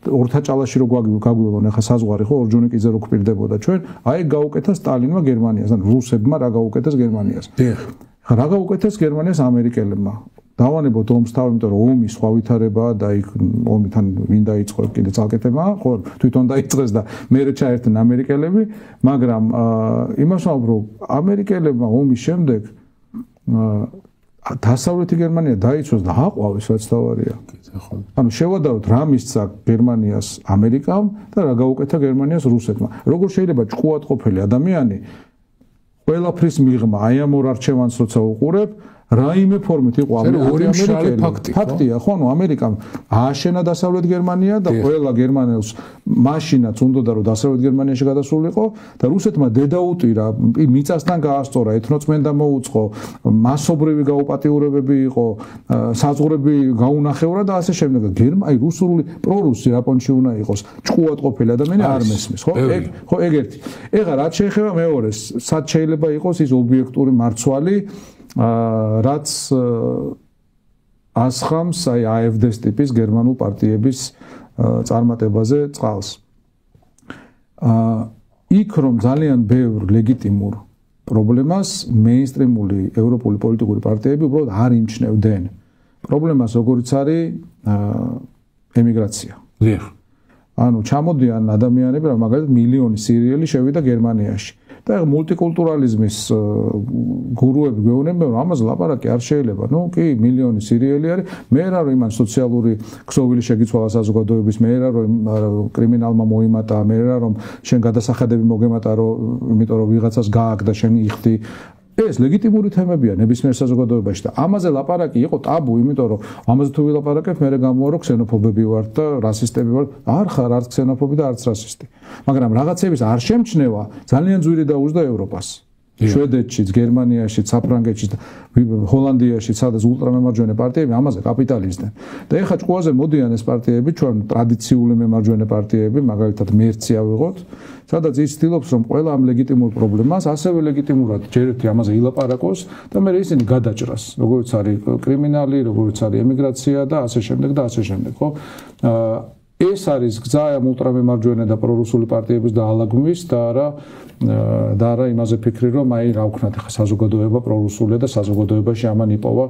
ორთაჭალაში რო გაგვივლონ ახლა საზღვარი ხო ორჯონიკიძე რო გვპირდებოდა ჩვენ, აი გაუკეთა სტალინმა გერმანიას, ანუ რუსებმა რა გაუკეთეს გერმანიას. რა გაუკეთეს გერმანიას ამერიკელებმა. დავანებოთ ომს თავი, იმიტომ რომ ომი სხვა ვითარებაა და იქ ომთან ვინ დაიწყო კიდე წალკეთება, ხო, თვითონ დაიწყეს და მერე ჩაერთნენ ამერიკელები, მაგრამ იმას ვამბობ, რომ ამერიკელებმა ომის შემდეგ დასავლეთი გერმანია დაიცვას და აყვავეს, რაც თავარია. ანუ შევადაროთ რა მისცა გერმანიას ამერიკამ და რა გაუკეთა გერმანიას რუსეთმა. როგორ შეიძლება ჭკუატყოფილი ადამიანი ყველაფრის მიღმა აი ამ ორ არჩევანს როცა უყურებ, რაიმე ფორმით იყო ამერიკელი ფაქტია, ხო, ანუ ამერიკამ ააშენა დასავლეთ გერმანია და ყველა გერმანელს მაშინაც უნდოდა რომ დასავლეთ გერმანიაში გადასულიყო და რუსეთმა დედაუტირა, მიწასთან გაასწორა, ეთნოწმენდა მოუწყო, მასობრივი გაუპატიურებები იყო, საზღვრები გაუნახევრა და ასე შემდეგ. აი რუსული პრორუსი რაპონში უნდა იყოს, ჭკუატყოფილი ადამიანი არ მესმის, ხო? ხო, ეგ ერთი. ეხლა რაც შეეხება მეორეს, სად შეიძლება იყოს ის ობიექტური მარცვალი რაც ასხამს აი AfD-ს ტიპის გერმანულ პარტიების წარმატებაზე წყალს. იქ რომ ძალიან ბევრ ლეგიტიმურ პრობლემას მეინსტრიმული ევროპული პოლიტიკური პარტიები უბრალოდ არ იმჩნევდნენ. პრობლემას როგორიც არის ემიგრაცია. ანუ ჩამოდიან ადამიანები, რა მაგალითად მილიონი სირიელი შევიდა გერმანიაში. და მულტიკულტურალიზმის გურუები გვეუბნებიან, რომ ამაზე ლაპარაკი არ შეიძლება. ნუ კი, მილიონი სირიელი არის, მე რა რომ იმან სოციალური ქსოვილი შეგიცვალა საზოგადოების, მე რა რომ კრიმინალმა მოიმატა, მე რა რომ შენ გადასახადები მოგემატა, იმიტომ რომ ვიღაცას გააკდა შენ იხდი. ეს ლეგიტიმური თემებია ნებისმიერ საზოგადოებაში და ამაზე ლაპარაკი იყო ტაბუ, იმიტომ რომ ამაზე თუ ვილაპარაკებ, მე გამოვა რომ ქსენოფობები ვართ და რასისტები ვართ. არ ხარ არც ქსენოფობი და არც რასისტი. მაგრამ რაღაცების არ შემჩნევა ძალიან ძვირი დაუჯდა ევროპას. შვედეთშიც, გერმანიაშიც, საფრანგეთშიც და ჰოლანდიაშიც, სადაც ულტრამემარჯვენე პარტიები ამაზე კაპიტალიზდნენ. და ეხლა ჭკუაზე მოდიან ეს პარტიები, ჩვენ ტრადიციული მემარჯვენე პარტიები, მაგალითად მერცი ავიღოთ, სადაც ის ცდილობს, რომ ყველა ამ ლეგიტიმურ პრობლემას ასევე ლეგიტიმურად ჯერ ერთი ამაზე ილაპარაკოს და მე ისინი გადაჭრას, როგორც არის კრიმინალი, როგორც არის ემიგრაცია და ასე შემდეგ და ასე შემდეგ, ხო? ეს არის გზა ამ ულტრამემარჯვენე და პრორუსული პარტიების დაალაგვის და არა იმაზე ფიქრი, რომ აი რა ვქნათ ახლა საზოგადოება პრორუსულია და საზოგადოებაში ამან იპოვა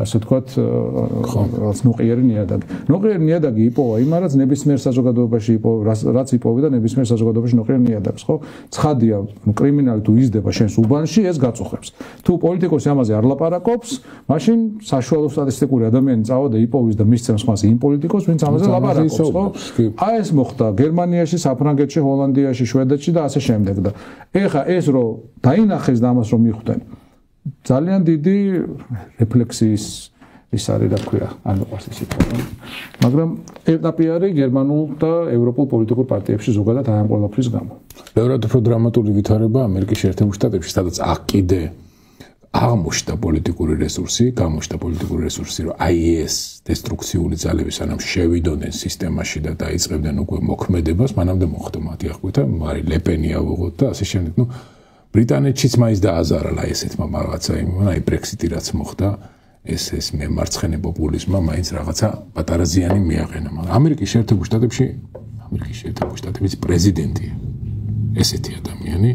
ასე ვთქვათ რაღაც ნოყიერი ნიადაგი. ნოყიერი ნიადაგი იპოვა იმ რაც ნებისმიერ საზოგადოებაში იპოვა, რაც იპოვდა ნებისმიერ საზოგადოებაში ნოყიერი ნიადაგს, ხო? ცხადია, კრიმინალი თუ იზრდება შენს უბანში, ეს გაწუხებს. თუ პოლიტიკოსი ამაზე არ ლაპარაკობს, მაშინ საშუალო სტატისტიკური ადამიანი წავიდა იპოვის და მისცემს ხმას იმ პოლიტიკოს, ვინც ამაზე ლაპარაკობს, ხო? აი ეს მოხდა გერმანიაში, საფრანგეთში, ჰოლანდიაში, შვედეთში და ასე შემდეგ. და ეხა ეს რო დაინახეს და ამას რომ მიხვდნენ ძალიან დიდი რეფლექსიის ის არის რა ქვია არ მიყვარს ეს სიტყვა მაგრამ ეტაპი არის გერმანულ და ევროპულ პოლიტიკურ პარტიებში ზოგადად ამ ყველაფრის გამო ბევრად უფრო დრამატული ვითარება ამერიკის შეერთებულ შტატებში სადაც აქ კიდე აღმოჩნდა პოლიტიკური რესურსი, გამოჩნდა პოლიტიკური რესურსი, რომ აი ეს დესტრუქციული ძალები სანამ შევიდოდნენ სისტემაში და დაიწყებდნენ უკვე მოქმედებას, მანამდე მოხდა მათი აღკვეთა, მარი ლეპენი ავიღოთ და ასე შემდეგ. ნუ ბრიტანეთშიც მაინც დააზარა ესეთმა რაღაცა იმ, აი ბრექსიტი რაც მოხდა, ეს მემარცხენე პოპულიზმმა მაინც რაღაცა პატარა ზიანი მიაყენა. მაგრამ ამერიკის შეერთებულ შტატების პრეზიდენტი ესეთი ადამიანი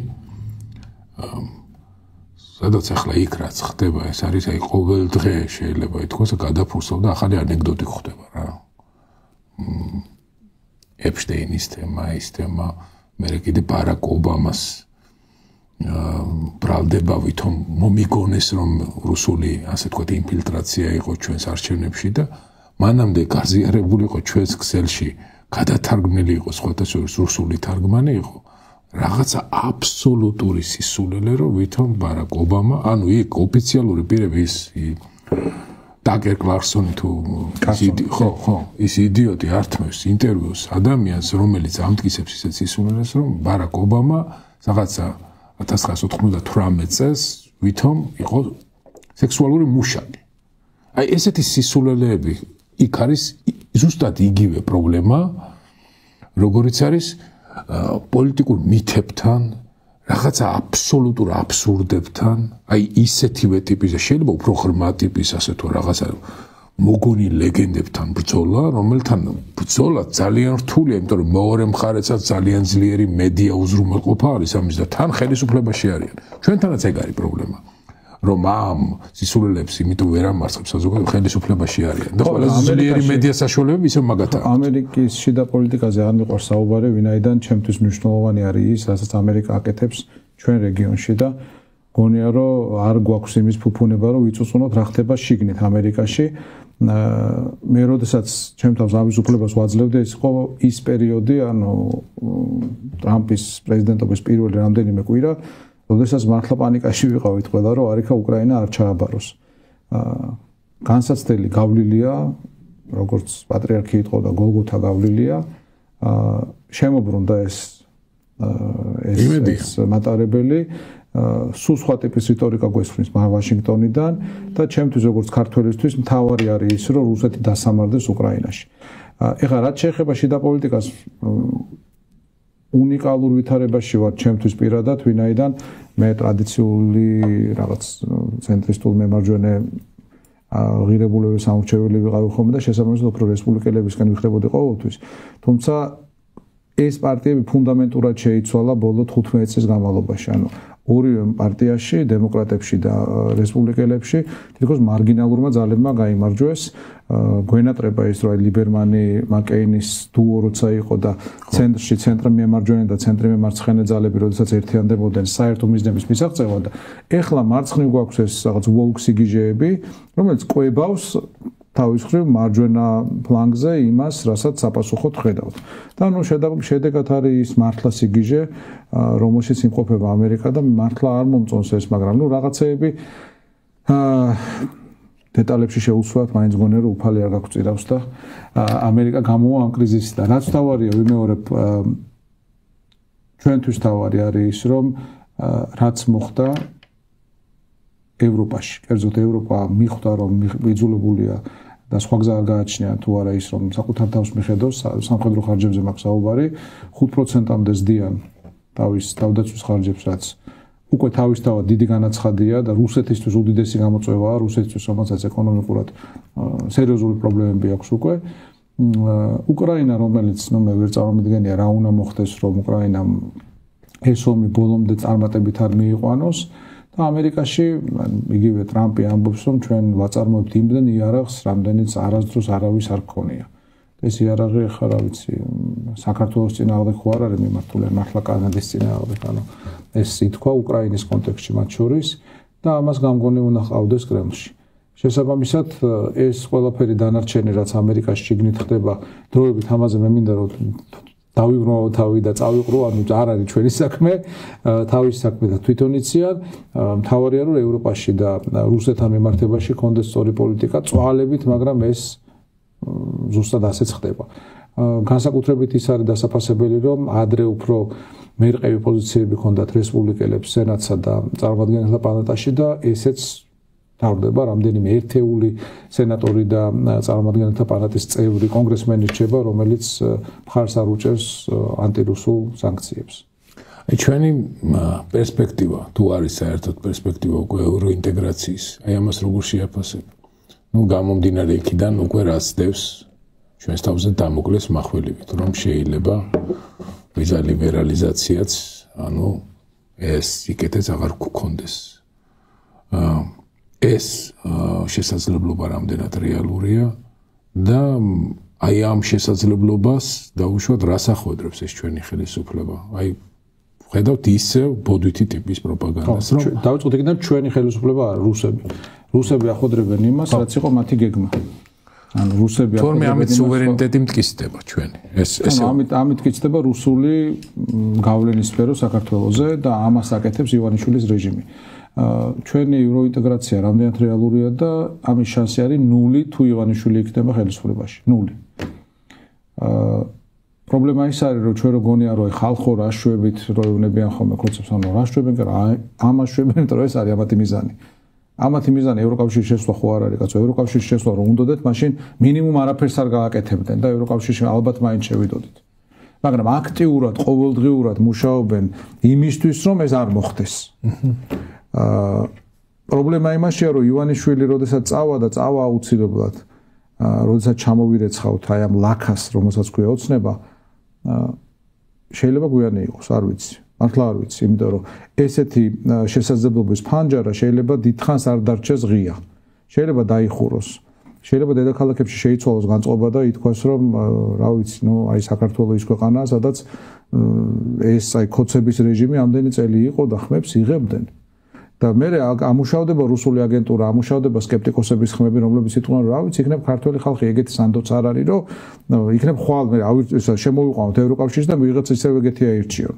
სადაც ახლა იქ რაც ხდება, ეს არის აი ყოველ დღე შეიძლება ითქვას გადაფურსავ და ახალი ანეკდოტი ხდება რა. ეპშტეინის თემა, ის თემა, მერე კიდე ბარაკ ობამას ბრალდება ვითომ მომიგონეს რომ რუსული ასე თქვათ ინფილტრაცია იყო ჩვენს არჩევნებში და მანამდე გაზიარებული იყო ჩვენს ქსელში, გადათარგმნილი იყო სხვათა შორის რუსული თარგმანი იყო. რაღაცა აბსოლუტური სისულელე რომ ვითომ ბარაკ ობამა ანუ იქ ოფიციალური პირები ის დაკერ კლარკსონი თუ ის იდიოტი ართმევს ინტერვიუს ადამიანს რომელიც ამტკიცებს ისეთ სისულელეს რომ ბარაკ ობამა რაღაცა 1998 წელს ვითომ იყო სექსუალური მუშაკი აი ესეთი სისულელეები იქ არის ზუსტად იგივე პრობლემა როგორიც არის პოლიტიკურ მითებთან, რაღაცა აბსოლუტურ აბსურდებთან, აი ისეთივე ტიპის და შეიძლება უფრო ღრმა ტიპის ასე თუ რაღაცა მოგონი ლეგენდებთან ბრძოლა, რომელთან ბრძოლა ძალიან რთულია, იმიტომ რომ მეორე მხარეცაც ძალიან ძლიერი მედია უზრუნველყოფა არის ამის და თან ხელისუფლებაში არიან. ჩვენთანაც ეგ არის პრობლემა. რომ ამ სისულელებს იმიტომ ვერ ამარცხებს საზოგადოება ხელისუფლებაში არიან და ყველაზე ძლიერი მედია საშუალებები ისევ მაგათაა. ამერიკის შიდა პოლიტიკაზე არ მიყვარს საუბარი, ვინაიდან ჩემთვის მნიშვნელოვანი არის ის, რასაც ამერიკა აკეთებს ჩვენ რეგიონში და გონია რომ არ გვაქვს იმის ფუფუნება, რომ ვიწუწუნოთ რა ხდება შიგნით ამერიკაში. მე როდესაც ჩემ თავს ამის უფლებას ვაძლევდი, ეს იყო ის პერიოდი, ანუ ტრამპის პრეზიდენტობის პირველი რამდენიმე კვირა როდესაც მართლა პანიკაში ვიყავით ყველა რომ არ იქა უკრაინა არ ჩააბაროს. განსაცდელი გავლილია, როგორც პატრიარქი იტყოდა გოლგოთა გავლილია, შემოbrunდა ეს მატარებელი, სულ სხვა ტიპის რიტორიკა გვესვრის ვაშინგტონიდან და ჩემთვის როგორც ქართველისთვის მთავარი არის ის რომ რუსეთი დასამარდეს უკრაინაში. ეხლა რაც შეეხება შიდა პოლიტიკას უნიკალურ ვითარებაში ვარ ჩემთვის პირადად, ვინაიდან მე ტრადიციული რაღაც ცენტრისტულ მემარჯვენე ღირებულების სამრჩეველი ვიყავი ხოლმე და შესაბამისად უფრო რესპუბლიკელებისგან ვიხდებოდი ყოველთვის. თუმცა ეს პარტიები ფუნდამენტურად შეიცვალა ბოლო 15 წლის განმავლობაში. ანუ ორივე პარტიაში, დემოკრატებში და რესპუბლიკელებში თითქოს მარგინალურმა ძალებმა გაიმარჯვეს. გვენატრება ის რომ ლიბერმანი, მაკეინის დუო როცა იყო და ცენტრში ცენტრმემარჯვენე და ცენტრმემარცხენე ძალები როდესაც ერთიანდებოდნენ საერთო მიზნების მისაღწევად და ეხლა მარცხნივ გვაქვს ეს რაღაც ვოუკ სიგიჟეები, რომელიც კვებავს თავის მხრივ მარჯვენა ფლანგზე იმას, რასაც საპასუხოდ ხედავთ. და ნუ შედეგად არის ის მართლა სიგიჟე, რომელშიც იმყოფება ამერიკა და მართლა არ მომწონს ეს, მაგრამ ნუ რაღაცეები დეტალებში შეუსვათ, მაინც გონია რომ უფალი არ გაგვწირავს და ამერიკა გამოვა ამ კრიზისიდან. რაც თავარია, ვიმეორებ ჩვენთვის თავარი არის ის, რომ რაც მოხდა ევროპაში, კერძოდ ევროპა მიხვდა რომ იძულებულია და სხვა გზა არ გააჩნია თუ არა ის რომ საკუთარ თავს მიხედოს სამხედრო ხარჯებზე მაქვს საუბარი 5%-მდე ზდიან თავის თავდაცვის ხარჯებს რაც უკვე თავისთავად დიდი განაცხადია და რუსეთისთვის უდიდესი გამოწვევაა რუსეთისთვის რომელსაც ეკონომიკურად სერიოზული პრობლემები აქვს უკვე უკრაინა, რომელიც მე ვერ წარმოვიდგენია რა უნდა მოხდეს, რომ უკრაინამ ეს ომი ბოლომდე წარმატებით არ მიიყვანოს და ამერიკაში იგივე ტრამპი ამბობს, რომ ჩვენ ვაწარმოებთ იმდენ იარაღს, რამდენიც არასდროს არავის არ გქონია. ეს იარაღი ხა რა ვიცი, საქართველოს წინააღმდეგ ხო არ არის მიმართული, მართლა კანადის წინააღმდეგ, ანუ ეს ითქვა უკრაინის კონტექსტში მათ შორის და ამას გამგონი უნდა ყავდეს კრემლში. შესაბამისად, ეს ყველაფერი დანარჩენი, რაც ამერიკაში შიგნით ხდება, დროებით ამაზე მე მინდა რომ დავიბრუნო თავი და წავიყრო, ანუ არ არის ჩვენი საქმე, თავის საქმე და თვითონ იციან. მთავარია რომ ევროპაში და რუსეთთან მიმართებაში კონდეს სწორი პოლიტიკა, წვალებით, მაგრამ ეს ზუსტად ასეც ხდება. განსაკუთრებით ის არის დასაფასებელი, რომ ადრე უფრო მერყევი პოზიციები ჰქონდათ რესპუბლიკელებს სენატსა და წარმომადგენელთა პალატაში და ესეც თავდება რამდენიმე ერთეული სენატორი და წარმომადგენელთა პალატის წევრი კონგრესმენი რჩება, რომელიც მხარს არ უჭერს ანტირუსულ სანქციებს. აი ჩვენი პერსპექტივა, თუ არის საერთოდ პერსპექტივა უკვე ევროინტეგრაციის, აი ამას როგორ შეაფასებ? ნუ გამომდინარე იქიდან უკვე რაც დევს ჩვენს თავზე დამოკლეს מחველივით, რომ შეიძლება ვიზა ლიბერალიზაციაც, ანუ ეს იკეთეს აღარ გქონდეს. ეს შესაძლებლობა რამდენად რეალურია და აი ამ შესაძლებლობას დაუშვათ რას ახვედრებს ეს ჩვენი ხელისუფლება. აი ხედავთ ისევ ბოდვითი ტიპის პროპაგანდას, რომ დავიწყოთ იქიდან ჩვენი ხელისუფლება არა, რუსები. რუსები ახვედრებენ იმას, რაც იყო მათი გეგმა. ანუ რუსები ახვედრებენ ამით სუვერენიტეტი მტკიცდება ჩვენი. ესე ამით მტკიცდება რუსული გავლენის სფერო საქართველოზე და ამას აკეთებს ივანიშვილის რეჟიმი. ჩვენი ევროინტეგრაცია რამდენად რეალურია და ამის შანსი არის 0 თუ ივანიშვილი იქნება ხელისუფლებაში. 0. პრობლემა ის არის, რომ ჩვენ როგონია რომ ხალხო რა შვებით რო ეუნებიან ხოლმე კონცეფტს, ანუ რა შვებენ, ამას შვებენ, რომ ეს არის ამათი მიზანი. ამათი მიზანი ევროკავშირის შესვლა ხო არ არის, კაცო, ევროკავშირის შესვლა რომ უნდოდეთ, მაშინ მინიმუმ არაფერს არ გააკეთებდნენ და ევროკავშირში ალბათ მაინც შევიდოდით. მაგრამ აქტიურად, ყოველდღიურად მუშაობენ იმისთვის, რომ ეს არ მოხდეს. პრობლემა იმაშია, რომ ივანიშვილი როდესაც წავა და წავა აუცილებლად, როდესაც ჩამოვირეცხავთ აი ამ ლაქას, რომელსაც ქვია ოცნება, შეიძლება გვიანი იყოს, არ ვიცი. მართლა არ ვიცი, იმიტომ რომ ესეთი შესაძლებლობის ფანჯარა შეიძლება დიდხანს არ დარჩეს ღია. შეიძლება დაიხუროს. შეიძლება დედაქალაქებში შეიცვალოს განწყობა და ითქვას, რომ რა ვიცი, ნუ აი საქართველოს ის ქვეყანაა, სადაც ეს აი კოცების რეჟიმი ამდენი წელი იყო და ხმებს იღებდნენ. და მე ამუშავდება რუსული აგენტურა, ამუშავდება სკეპტიკოსების ხმები, რომლებიც იტყვიან, რა ვიცი, იქნებ ქართველი ხალხი ეგეთი სანდოც არ არის, რომ იქნებ ხვალ მე შემოვიყვანოთ ევროკავშირში და ვიღაც ისევ ეგეთი აირჩიონ.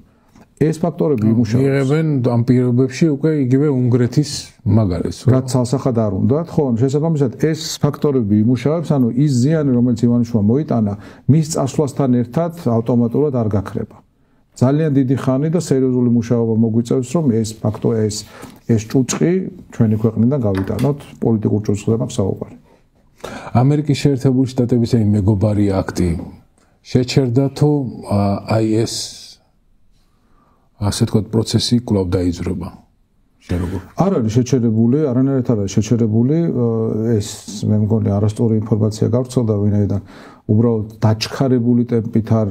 ეს ფაქტორები იმუშავებს. იღებენ ამ პირობებში უკვე იგივე უნგრეთის მაგარეს. რაც ცალსახად არ უნდათ, ხო, შესაბამისად ეს ფაქტორები იმუშავებს, ანუ ის ზიანი, რომელიც ივანიშვილმა მოიტანა, მის წასვლასთან ერთად ავტომატურად არ გაქრება. ძალიან დიდი ხანი და სერიოზული მუშაობა მოგვიწევს, რომ ეს ფაქტორი, ეს ჭუჭყი ჩვენი ქვეყნიდან გავიტანოთ, პოლიტიკურ ჭუჭყზე მაქვს საუბარი. ამერიკის შეერთებული შტატების აი მეგობარი აქტი შეჩერდა თუ აი ეს ასე თქვა პროცესი კვლავ დაიძრობა? არ არის შეჩერებული, არანაირად არ არის შეჩერებული, ეს მე მგონი არასწორი ინფორმაცია გავრცელდა ვინაიდან უბრალოდ დაჩქარებული ტემპით არ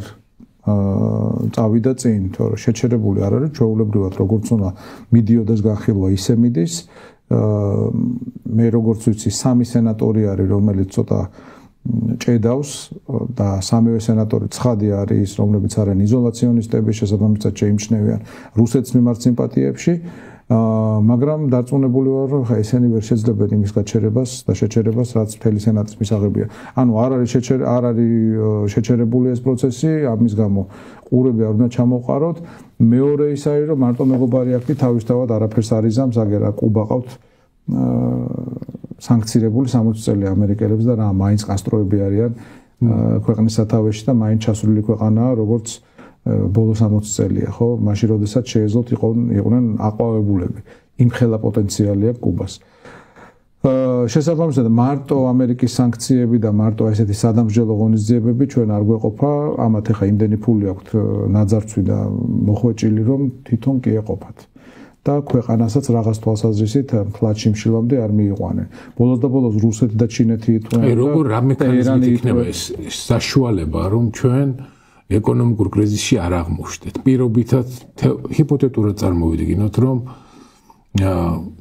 წავიდა წინ, თორე შეჩერებული არ არის, ჩვეულებრივად როგორც უნდა მიდიოდეს განხილვა ისე მიდის. მე როგორც ვიცი, 3 სენატორი არის, რომელიც ცოტა ჭედავს და 3-ვე სენატორი ცხადი არის, რომლებიც არიან იზოლაციონისტები, შესაბამისად შეიმჩნევიან რუსეთს მიმართ სიმპათიებში. მაგრამ დარწმუნებული ვარ, რომ ესენი ვერ შეძლებენ იმის გაჩერებას და შეჩერებას, რაც მთელი სენატის მისაღებია. ანუ არ არის შეჩერებული ეს პროცესი, ამის გამო ყურები არ უნდა ჩამოყაროთ. მეორე ის არის, რომ მარტო მეგობარი აქტი თავისთავად არაფერს არ იზამს, აგერა კუბა ყავთ სანქცირებული 60 წელი ამერიკელებს და რა მაინც კასტროები არიან ქვეყნის სათავეში და მაინც ჩასული ქვეყანაა, როგორც ბოლო 60 წელია, ხო? მაშინ როდესაც შეეძლოთ იყვნენ აყვავებულები. იმხელა პოტენციალი აქვს კუბას. შესაბამისად, მარტო ამერიკის სანქციები და მარტო ესეთი სადამსჯელო ღონისძიებები ჩვენ არ გვეყოფა, ამათ ახლა იმდენი ფული აქვთ ნაძარცვი და მოხვეჭილი, რომ თვითონ კი ეყოფათ. და ქვეყანასაც რაღაც თვალსაზრისით ფლატში მშილამდე არ მიიყვანენ. ბოლოს და ბოლოს რუსეთი და ჩინეთი იტყვიან. როგორ რა მექანიზმით იქნება ეს საშუალება, რომ ჩვენ ეკონომიკურ კრიზისში არ აღმოჩნდეთ. პირობითად ჰიპოთეტურად წარმოვიდგინოთ, რომ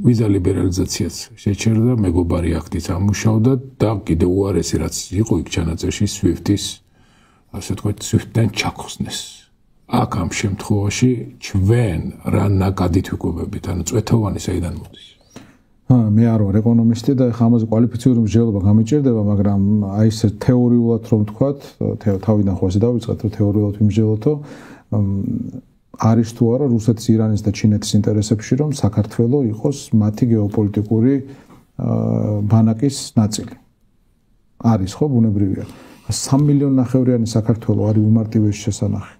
ვიზა ლიბერალიზაციაც შეჩერდა, მეგობარი აქტიც ამუშავდა და კიდევ უარესი რაც იყო იქ ჩანაწერში SWIFT-ის, ასე ვთქვათ, SWIFT-დან ჩახსნეს. აქ ამ შემთხვევაში ჩვენ რა ნაკადით ვიკვებებით, ანუ წვეთოვანი საიდან მოდის? მე არ ვარ ეკონომისტი და ეხლა ამაზე კვალიფიციური მსჯელობა გამიჭირდება, მაგრამ აი ეს თეორიულად რომ ვთქვათ, თავიდან ხო ასე დავიწყეთ, რომ თეორიულად ვიმსჯელოთო, არის თუ არა რუსეთის, ირანის და ჩინეთის ინტერესებში, რომ საქართველო იყოს მათი გეოპოლიტიკური ბანაკის ნაწილი. არის ხო, ბუნებრივია. 3 მილიონი ნახევრიანი საქართველო არის უმარტივესი შესანახი.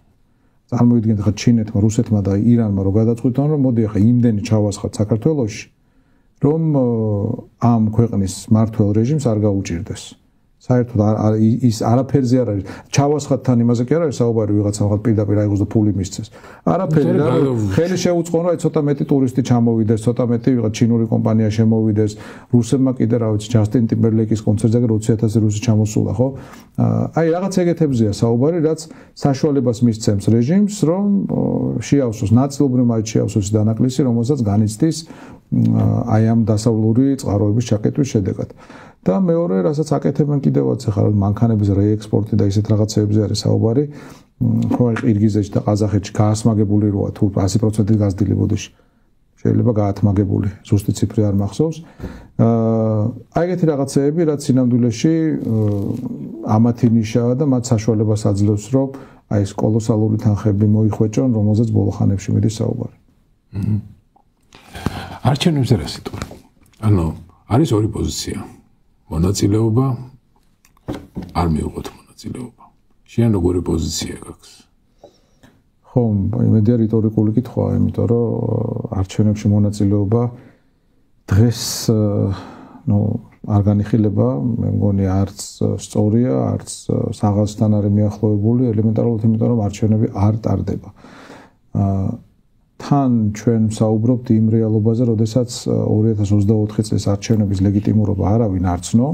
წარმოვიდგინეთ ხა ჩინეთმა, რუსეთმა და ირანმა რო გადაწყვიტონ, რომ მოდი ახლა იმდენი ჩავასხათ საქართველოში, რომ ამ ქვეყნის მმართველ რეჟიმს არ გაუჭირდეს. საერთოდ ის არაფერზე არ არის. ჩავასხათ თან იმაზე კი არ არის საუბარი ვიღაცა რაღაც პირდაპირ აიღოს და ფული მისცეს. არაფერი რა ხელი შეუწყონ რა ცოტა მეტი ტურისტი ჩამოვიდეს, ცოტა მეტი ვიღაც ჩინური კომპანია შემოვიდეს. რუსებმა კიდე რა ვიცი ჯასტინ ტიმბერლეიკის კონცერტზე 20,000 რუსი ჩამოსულა, ხო? აი რაღაც ეგეთებზეა საუბარი, რაც საშუალებას მისცემს რეჟიმს, რომ შეავსოს ნაწილობრივ მათ შეავსოს დანაკლისი, რომელსაც განიცდის აი ამ დასავლური წყაროების ჩაკეტვის შედეგად. და მეორე, რასაც აკეთებენ კიდევაც ახლა მანქანების რეექსპორტი და ისეთ რაღაცეებზე არის საუბარი, ხო აი ყირგიზეთში და ყაზახეთში გაასმაგებული როა თუ 100% გაზრდილი ბოდიში. შეიძლება გაათმაგებული, ზუსტი ციფრი არ მახსოვს. აი ეგეთი რაღაცეები, რაც სინამდვილეში ამათი ნიშაა და მათ საშუალებას აძლევს, რომ აი ეს კოლოსალური თანხები მოიხვეჭონ, რომელზეც ბოლო ხანებში მიდის საუბარი. არჩევნებზე რა სიტყვა? ანუ არის ორი პოზიცია. მონაწილეობა არ მივიღოთ მონაწილეობა. შენ როგორი პოზიცია გაქვს? ხო, იმედია რიტორიკული კითხვაა, იმიტომ რომ არჩევნებში მონაწილეობა დღეს არ განიხილება, მე მგონი არც სწორია, არც საღაზთან არის მიახლოებული, ელემენტარულად იმიტომ რომ არჩევნები არ ტარდება. თან ჩვენ საუბრობთ იმ რეალობაზე, როდესაც 2024 წლის არჩევნების ლეგიტიმურობა არავინ არ ცნო.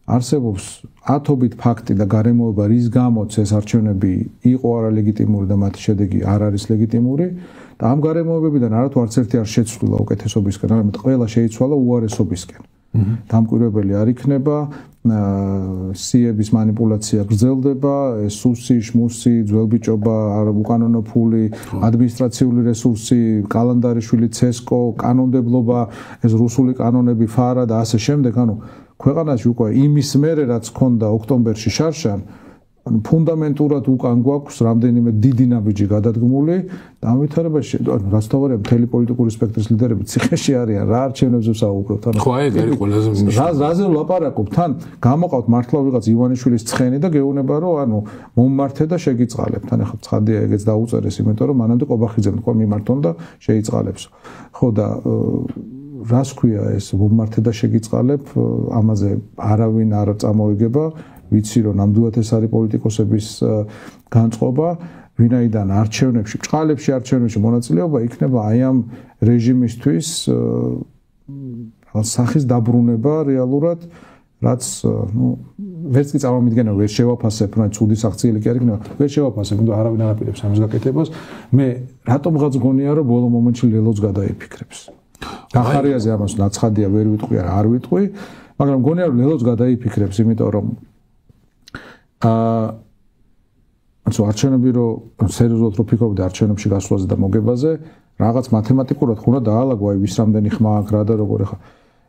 არსებობს ათობით ფაქტი და გარემოება, რის გამოც ეს არჩევნები იყო არალეგიტიმური და მათი შედეგი არ არის ლეგიტიმური და ამ გარემოებებიდან არათუ არც ერთი არ შეცვლილა უკეთესობისკენ, არამედ ყველა შეიცვალა უარესობისკენ. დამკვირვებელი არ იქნება, სიების манипуляცია გრძელდება, სუსი, შმუსი, ძველბიჭობა, უკანონო ფული, ადმინისტრაციული რესურსი, კალანდარიშვილი, ცესკო, კანონმდებლობა, ეს რუსული კანონები, ფარა და ასე შემდეგ, ანუ ქვეყანაში უკვე იმის მერე რაც ქონდა ოქტომბერში შარშან, ანუ ფუნდამენტურად უკან გვაქვს რამდენიმე დიდი ნაბიჯი გადადგმული და ამ ვითარებაში, ანუ რაც თავარია მთელი პოლიტიკური სპექტრის ლიდერები ციხეში არიან, რა არჩევნებზე ვსაუბრობთ, ანუ ხო ეგ არის ყველაზე მნიშვნელოვანი. რაზე ვლაპარაკობ, თან გამოყავთ მართლა ვიღაც ივანიშვილის ცხენი და გეუბნება რომ ანუ მომმართე და შეგიწყალებ. თან ახლა ცხადია ეგეც დაუწერეს, იმიტომ რომ მანამდე ყობახიძემ თქვა მიმართონ და შეიწყალებს. ხო და რას ქვია ეს მომმართე და შეგიწყალებ, ამაზე არავინ არ წამოიგება. ვიცი რომ ნამდვილად ეს არის პოლიტიკოსების განწყობა, ვინაიდან არჩევნებში, ბრწყალებში არჩევნებში მონაწილეობა იქნება აი ამ რეჟიმისთვის სახის დაბრუნება რეალურად, რაც ვერც კი წარმომიდგენა ვერ შევაფასებ, რა ცუდი სახციელი კი არ იქნება, ვერ შევაფასებ, იმიტომ არავინ არ აპირებს ამის გაკეთებას. მე რატომღაც გონია რომ ბოლო მომენტში ლელოც გადაიფიქრებს. ახარიაზე ამას ნაცხადია ვერ ვიტყვი, არ ვიტყვი, მაგრამ გონია რომ ლელოც გადაიფიქრებს, იმიტომ რომ არჩევნები რომ სერიოზულად რო ფიქრობდი არჩევნებში გასვლაზე და მოგებაზე, რაღაც მათემატიკურად ხუნა დაალაგო აი ვის რამდენი ხმა აქ რა და როგორ ახლა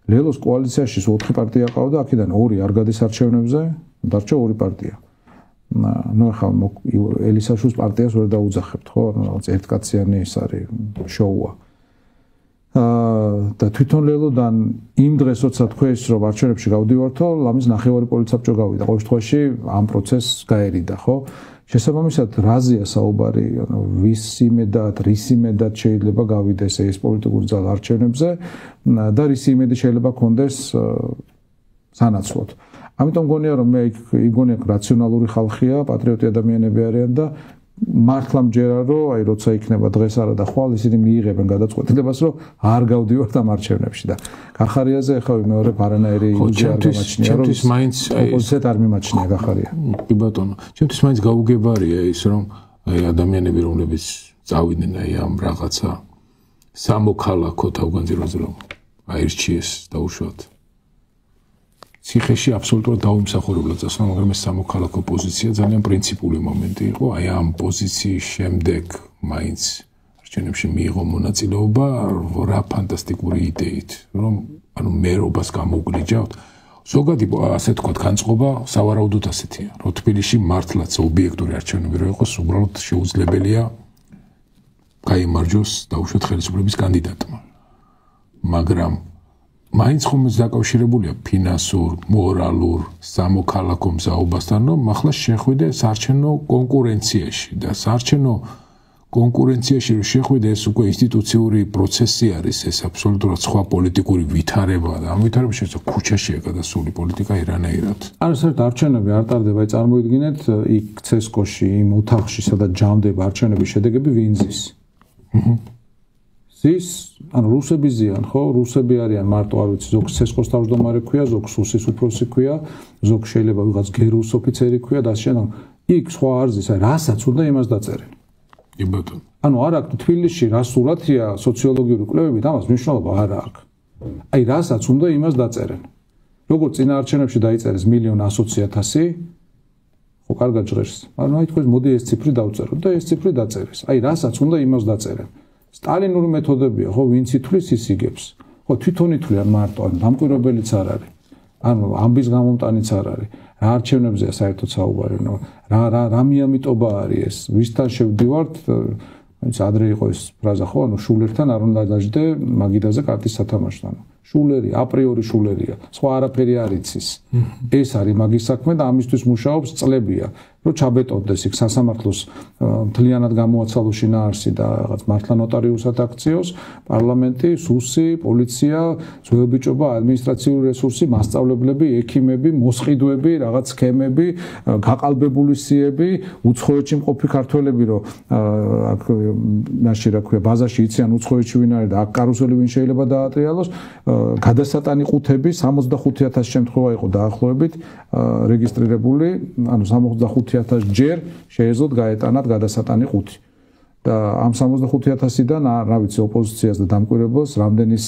ლელოს კოალიციაში 4 პარტია ყავდა, აქედან 2 არ გადის არჩევნებზე, დარჩა 2 პარტია. ნუ ახლა ელისაშვილის პარტიას ვერ დაუძახებთ, ხო? რაღაც ერთკაციანი ის არის შოუა. და თვითონ ლელოდან იმ დღეს როცა თქვეს რომ არჩევნებში გავდივართო, ლამის ნახევარი პოლიცაბჭო გავიდა. ყოველ შემთხვევაში ამ პროცესს გაერიდა, ხო? შესაბამისად, რაზეა საუბარი, ანუ ვის იმედად, რის იმედად შეიძლება გავიდეს ეს პოლიტიკური ძალა არჩევნებზე და რის იმედი შეიძლება კონდეს სანაცვლოდ. ამიტომ გონია რომ მე იქ იგონია რაციონალური ხალხია, პატრიოტი ადამიანები არიან და მართლა მჯერა რომ აი როცა იქნება დღეს არა და ხვალ ისინი მიიღებენ გადაწყვეტილებას რომ არ გავდივართ ამ არჩევნებში და გახარიაზე ახლა მეორე არანაირი ილუზია არ გამაჩნია რომ მაინც ოპოზიციად არ მიმაჩნია გახარია. კი ბატონო, ჩემთვის მაინც გაუგებარია ის რომ აი ადამიანები რომლებიც წავიდნენ აი ამ რაღაცა სამოქალაქო თავგანწირვაზე რომ აირჩიეს დაუშვათ ციხეში აბსოლუტურად დაუმსახურებლად წასვლა, მაგრამ ეს სამოქალაქო პოზიცია ძალიან პრინციპული მომენტი იყო. აი ამ პოზიციის შემდეგ მაინც არჩევნებში მიიღო მონაწილეობა რა ფანტასტიკური იდეით, რომ ანუ მერობას გამოგვლიჯავთ. ზოგადი ასე თქვათ განწყობა სავარაუდოდ ასეთია, რომ თბილისში მართლაც ობიექტური არჩევნები რო იყოს, უბრალოდ შეუძლებელია გაიმარჯვოს დაუშვათ ხელისუფლების კანდიდატმა. მაგრამ მაინც ხომ დაკავშირებულია ფინანსურ, მორალურ, სამოქალაქო მზაობასთან, რომ ახლა შეხვიდე საარჩევნო კონკურენციაში და საარჩევნო კონკურენციაში რომ შეხვიდე ეს უკვე ინსტიტუციური პროცესი არის, ეს აბსოლუტურად სხვა პოლიტიკური ვითარებაა და ამ ვითარებაში ქუჩაშია გადასული პოლიტიკა ერანაირად. არა, საერთოდ არჩევნები არ ტარდება, აი წარმოიდგინეთ იქ ცესკოში, იმ ოთახში, სადაც ჯამდება არჩევნების შედეგები ვინ ზის? ზის, ანუ რუსები ზიან, ხო? რუსები არიან მარტო არ ვიცი, ზოგს ცესკოს თავმჯდომარე ქვია, ზოგს სუსის უფროსი ქვია, ზოგს შეიძლება ვიღაც გერუს ოფიცერი ქვია და ასე შემდეგ. იქ სხვა არ ზის, აი რასაც უნდა იმას დაწერენ. კი ბატონო. ანუ არ აქვს თბილისში რა სურათია სოციოლოგიური კვლევებით, ამას მნიშვნელობა არ აქვს. აი რასაც უნდა იმას დაწერენ. როგორც წინა არჩევნებში დაიწერეს 1,100,000, ხო კარგად ჟღერს. ანუ აი თქვენ მოდი ეს ციფრი დავწეროთ და ეს ციფრი დაწერეს. აი რასაც უნდა იმას დაწერენ. სტალინური მეთოდებია, ხო, ვინც ითვლის ის იგებს. ხო, თვითონ ითვლიან მარტო, ანუ დამკვირვებელიც არ არის. ანუ ამბის გამომტანიც არ არის. რა არჩევნებზეა საერთოდ საუბარი, რა მიამიტობა არის ეს? ვისთან შევდივართ? ვინც ადრე იყო ეს ფრაზა, ხო, ანუ შულერთან არ უნდა დაждდე მაგიდაზე კარტის სათამაშთან. შულერი, აპრიორი შულერია. სხვა არაფერი არ იცის. ეს არის მაგის საქმე და ამისთვის მუშაობს წლებია. რომ ჩაბეტონდეს იქ სასამართლოს მთლიანად გამოაცალო შინაარსი და რაღაც მართლა ნოტარიუსად აქციოს, პარლამენტი, სუსი, პოლიცია, ძველბიჭობა, ადმინისტრაციული რესურსი, მასწავლებლები, ექიმები, მოსყიდვები, რაღაც სქემები, გაყალბებული სიები, უცხოეთში მყოფი ქართველები, რომ აქ მაშინ რა ქვია, ბაზაში იციან უცხოეთში ვინ არის და აქ კარუსელი ვინ შეიძლება დაატრიალოს, გადასატანი ყუთები 65,000 შემთხვევა იყო დაახლოებით რეგისტრირებული, ანუ 65,000 ჯერ შეეძლოთ გაეტანათ გადასატანი ყუთი. და ამ 65,000-დან რა ვიცი ოპოზიციას და დამკვირვებელს რამდენის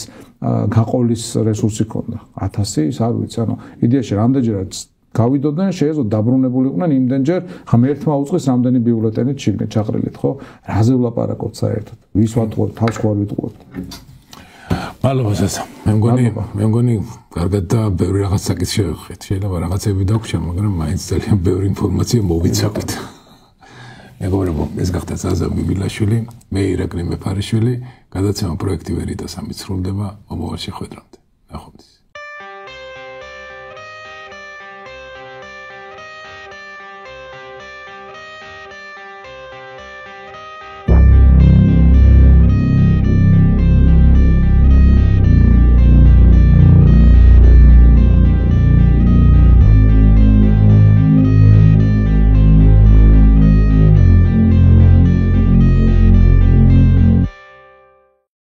გაყოლის რესურსი ქონდა? 1000, ის არ ვიცი, ანუ იდეაში რამდენჯერაც გავიდოდნენ, შეეძლოთ დაბრუნებულიყვნენ იმდენჯერ ღმერთმა უწყის რამდენი ბიულეტენით შიგნით ჩაყრილით, ხო? რაზე ვლაპარაკობთ საერთოდ? ვის ვატყუებთ, თავს ხوار ვიტყუებთ? მადლობა ზესა. მე მგონი კარგად და ბევრი რაღაც საკითხი შევხვდით. შეიძლება რაღაცები დაგვრჩა, მაგრამ მაინც ძალიან ბევრი ინფორმაცია მოვიცავით. მეგობრებო, ეს გახდა ზაზა ბიბილაშვილი, მე ირაკლი მეფარიშვილი, გადაცემა პროექტი ვერიტას ამით სრულდება. მომავალ შეხვედრამდე.